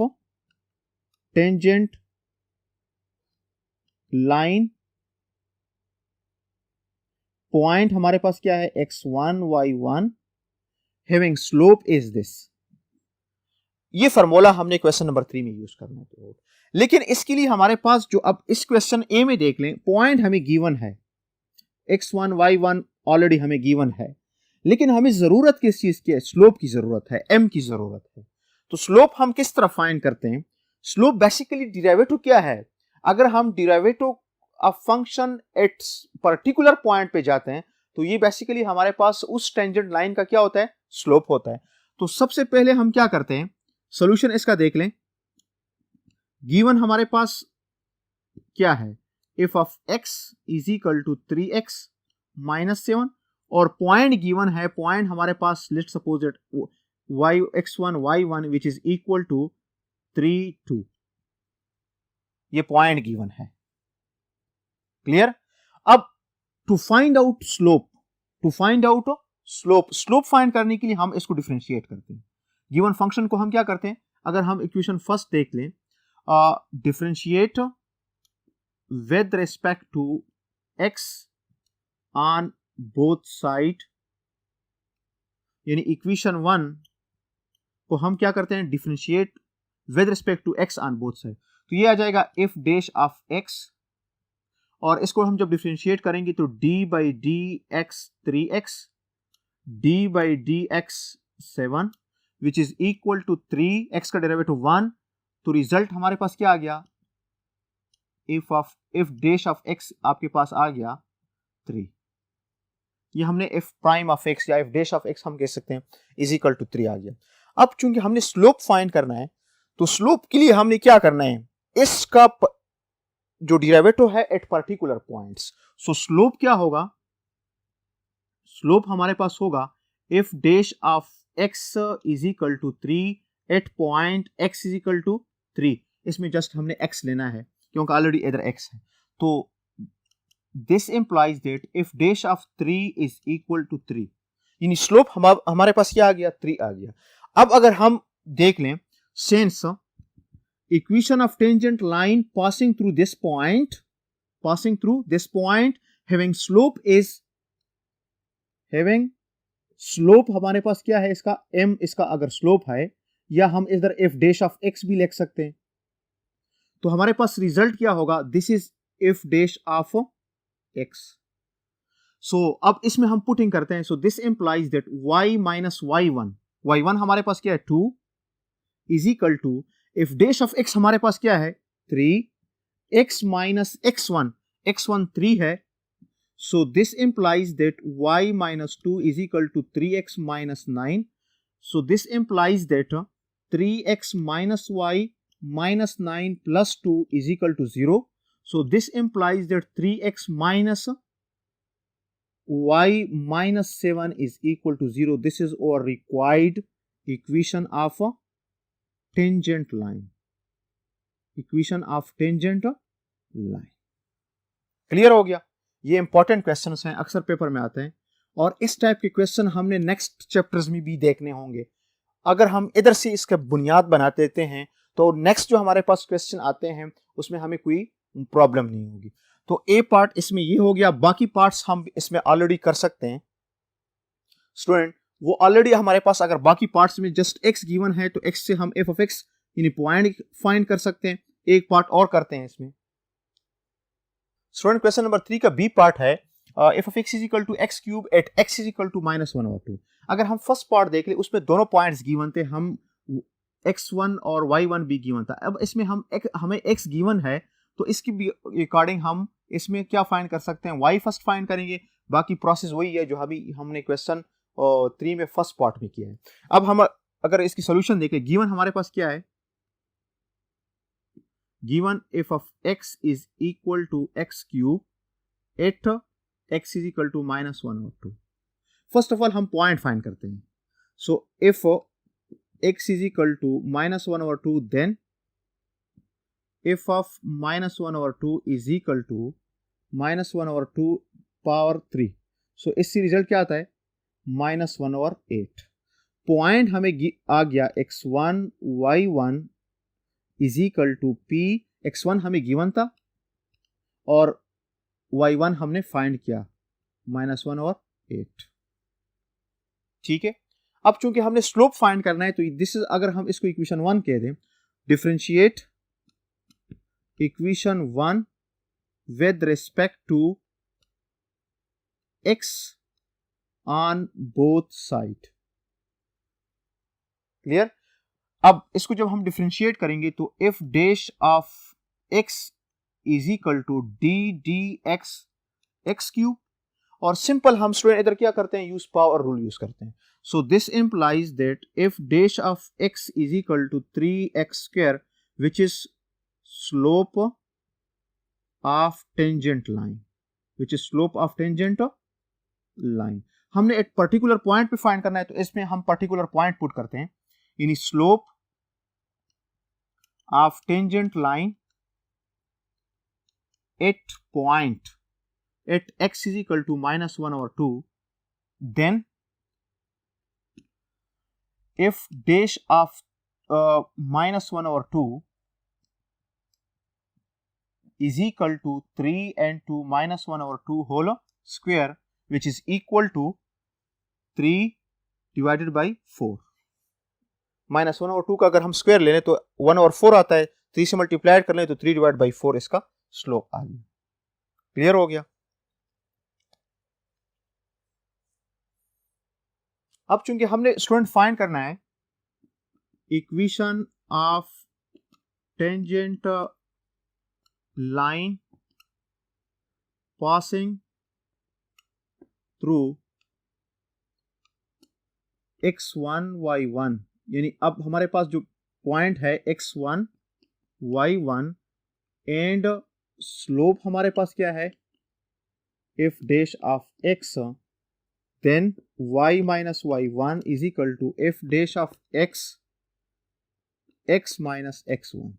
tangent line. Point हमारे पास क्या है x1 y1 having slope is this. ये फार्मूला हमने क्वेश्चन नंबर 3 में यूज करना है। लेकिन इसके लिए हमारे पास जो अब इस क्वेश्चन ए में देख लें, पॉइंट हमें गिवन है x1 y1 ऑलरेडी हमें गिवन है, लेकिन हमें जरूरत किस चीज की है, स्लोप की जरूरत है, m की जरूरत है। तो स्लोप हम किस तरह फाइंड करते हैं, स्लोप बेसिकली डेरिवेटिव क्या है, अगर हम derivative of function at particular point पे जाते हैं तो ये बेसिकली हमारे पास उस टेंजेंट लाइन का क्या होता है, स्लोप होता है। तो सबसे पहले हम क्या करते हैं, सॉल्यूशन इसका देख लें। गिवन हमारे पास क्या है, f of x is equal to 3x minus 7 और पॉइंट गिवन है, पॉइंट हमारे पास let's suppose it x1 y1 which is equal to 3 2। ये पॉइंट गिवन है। क्लियर? अब to find out slope, slope find करने के लिए हम इसको डिफरेंशिएट करते हैं। गिवन फंक्शन को हम क्या करते हैं, अगर हम इक्वेशन फर्स्ट देख लें, differentiate with respect to x on both side, यानी इक्वेशन 1 को हम क्या करते हैं, differentiate with respect to x on both side. तो ये आ जाएगा इफ डैश ऑफ x, और इसको हम जब डिफरेंशिएट करेंगे तो d by d x 3x, d by d x 7 which is equal to 3, x का डेरिवेटिव 1, तो रिजल्ट हमारे पास क्या आ गया, इफ डैश ऑफ x आपके पास आ गया 3। ये हमने इफ प्राइम ऑफ x या इफ डैश ऑफ x हम कह सकते हैं इज इक्वल टू 3 आ गया। अब चूंकि हमने स्लोप फाइंड करना है, तो स्लोप के लिए हमने क्या करना है, इसका जो डेरिवेटिव है at particular points. So slope क्या होगा, स्लोप हमारे पास होगा f dash of x is equal to 3 at point x is equal to 3। इसमें जस्ट हमने x लेना है क्योंकि ऑलरेडी इधर x है। तो this implies that f dash of 3 is equal to 3, यानी स्लोप हमारे पास क्या आ गया, 3 आ गया। अब अगर हम देख लें, since equation of tangent line passing through this point having slope हमारे पास क्या है, इसका m, इसका अगर स्लोप है, या हम इधर f डैश ऑफ x भी लिख सकते हैं, तो हमारे पास रिजल्ट क्या होगा, this is f dash of x। So अब इसमें हम पुटिंग करते हैं, so this implies that y minus y1 हमारे पास क्या है 2 is equal to f dash of x हमारे पास क्या है 3, x माइनस x1 3 है, so this implies that y minus 2 is equal to 3x minus 9. So this implies that 3x minus y minus 9 plus 2 is equal to 0. So this implies that 3x minus y minus 7 is equal to 0. This is our required equation of a tangent line. Equation of tangent line. Clear हो गया? ये important questions हैं, अक्सर paper में आते हैं, और इस टाइप के क्वेश्चन हमने नेक्स्ट चैप्टर्स में भी देखने होंगे। अगर हम इधर से इसका बुनियाद बना देते हैं तो नेक्स्ट जो हमारे पास क्वेश्चन आते हैं उसमें हमें कोई प्रॉब्लम नहीं होगी। तो ए पार्ट इसमें ये हो गया, बाकी पार्ट्स हम इसमें ऑलरेडी कर सकते हैं स्टूडेंट। वो ऑलरेडी हमारे पास अगर बाकी पार्ट्स में जस्ट एक्स गिवन है तो एक्स से हम एफ ऑफ एक्स यानी पॉइंट फाइंड कर सकते हैं। एक पार्ट और करते हैं इसमें स्टूडेंट। क्वेश्चन नंबर 3 का बी पार्ट है f of x is equal to x cube at x is equal to -1/2। अगर हम फर्स्ट पार्ट देख ले उसमें दोनों पॉइंट्स गिवन थे, हम x1 और y1 भी गिवन था। अब इसमें हमें x गिवन है तो इसकी भी अकॉर्डिंग हम इसमें क्या फाइंड कर सकते हैं, y फर्स्ट फाइंड करेंगे, बाकी प्रोसेस वही है जो अभी हमने क्वेश्चन 3 में फर्स्ट पार्ट में किया है। अब हम अगर इसकी सोल्यूशन देखें, गिवन हमारे पास क्या है, given f of x is equal to x cube at x is equal to -1/2। First of all हम पॉइंट फाइंड करते हैं। सो if x is equal to -1/2 then f of -1/2 is equal to -1/2 power 3। सो इससे result क्या आता है -1/8। Point हमें आ गया x1 y1 is equal to P. x1 हमें गिवन था और y1 हमने फाइंड किया -1/8। ठीक है। अब चूंकि हमने स्लोप फाइंड करना है तो दिस इज, अगर हम इसको इक्वेशन 1 कह दें, differentiate equation 1 with respect to x on both side. Clear. अब इसको जब हम डिफरेंशिएट करेंगे तो f dash of x is equal to d d x cube, और सिंपल हम स्टूडेंट इधर क्या करते हैं, यूज पावर रूल यूज करते हैं। So this implies that f dash of x is equal to 3x² which is slope of tangent line, which is slope of tangent line. हमने एक पर्टिकुलर पॉइंट पे find करना है, तो इसमें हम पर्टिकुलर पॉइंट पुट करते हैं, यानी slope of tangent line at point at x is equal to -1/2, then if dash of -1/2 is equal to 3 and 2 -1/2 whole square, which is equal to 3 divided by 4. -1/2 का अगर हम स्क्वायर ले लें तो 1/4 आता है, 3 से मल्टीप्लाइड कर लें तो 3 डिवाइड बाई 4 इसका स्लोप आ गया। क्लियर हो गया? अब चूंकि हमने स्टूडेंट फाइंड करना है equation of tangent line passing through x1 y1, यानी अब हमारे पास जो पॉइंट है x1 y1 एंड स्लोप हमारे पास क्या है, if dash of x then y minus y1 is equal to f dash of x minus x1।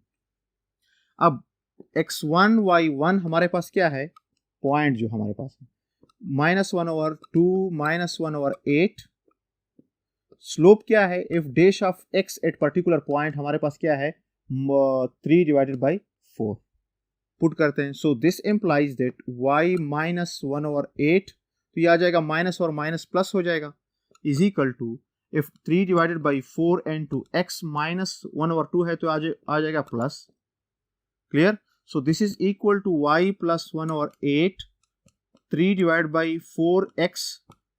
अब x1 y1 हमारे पास क्या है, पॉइंट जो हमारे पास है -1/2 -1/8। स्लोप क्या है, if dash of x at particular point हमारे पास क्या है 3 डिवाइडेड बाई 4 पुट करते हैं। So this implies that y -1/8, तो ये आ जाएगा माइनस और माइनस प्लस हो जाएगा, is equal to f 3 divided by 4 and to x -1/2 है तो आ जाएगा plus. Clear? So this is equal to y plus 1/8 3 divide by 4x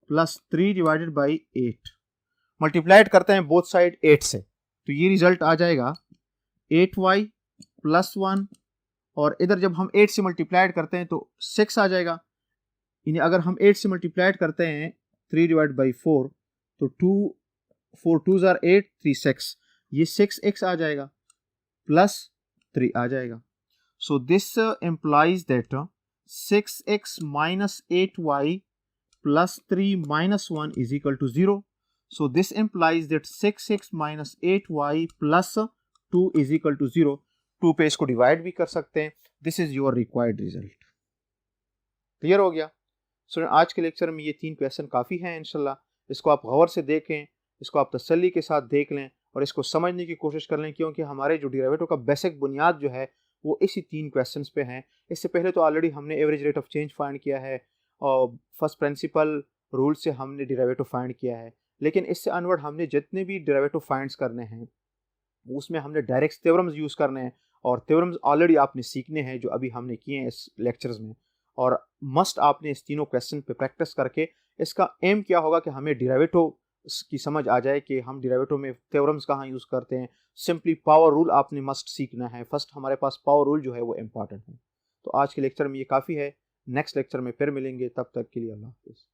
plus 3 divided by 8। Multiplied करते हैं बोथ साइड 8 से, तो ये रिजल्ट आ जाएगा 8y प्लस 1, और इधर जब हम 8 से मल्टीप्लाइड करते हैं तो 6 आ जाएगा। यानी अगर हम 8 से मल्टीप्लाइड करते हैं 3 डिवाइड बाई 4 तो 4 2s are 8 3 6, ये 6x आ जाएगा प्लस 3 आ जाएगा। So this implies that 6x minus 8y plus 3 minus 1 is equal to 0. So this implies that 6x minus 8y plus 2 is equal to 0. 2 पे इसको डिवाइड भी कर सकते हैं। This is your required result. Clear हो गया? Student आज के लेक्चर में ये 3 क्वेश्चन काफ़ी हैं इंशाल्लाह। इसको आप गौर से देखें, इसको आप तसल्ली के साथ देख लें और इसको समझने की कोशिश कर लें, क्योंकि हमारे जो डेरिवेटिव का बेसिक बुनियाद जो है वो इसी 3 क्वेश्चंस पे हैं। इससे पहले तो ऑलरेडी हमने average rate of change find किया है और फर्स्ट प्रिंसिपल रूल से हमने डेरिवेटिव फाइंड किया है, लेकिन इससे अनवर्ड हमने जितने भी डेरिवेटिव फाइंड्स करने हैं उसमें हमने डायरेक्ट थ्योरम्स यूज़ करने हैं, और थ्योरम्स ऑलरेडी आपने सीखने हैं जो अभी हमने किए हैं इस लेक्चर्स में। और मस्ट आपने इस तीनों क्वेश्चन पे प्रैक्टिस करके, इसका एम क्या होगा कि हमें डेरिवेटिव की समझ आ जाए कि हम डेरिवेटिव में थ्योरम्स कहाँ यूज़ करते हैं। सिंपली पावर रूल आपने मस्ट सीखना है। फर्स्ट हमारे पास पावर रूल जो है वो इम्पॉर्टेंट है। तो आज के लेक्चर में ये काफ़ी है। नेक्स्ट लेक्चर में फिर मिलेंगे, तब तक के लिए अल्लाह हाफ़िज़।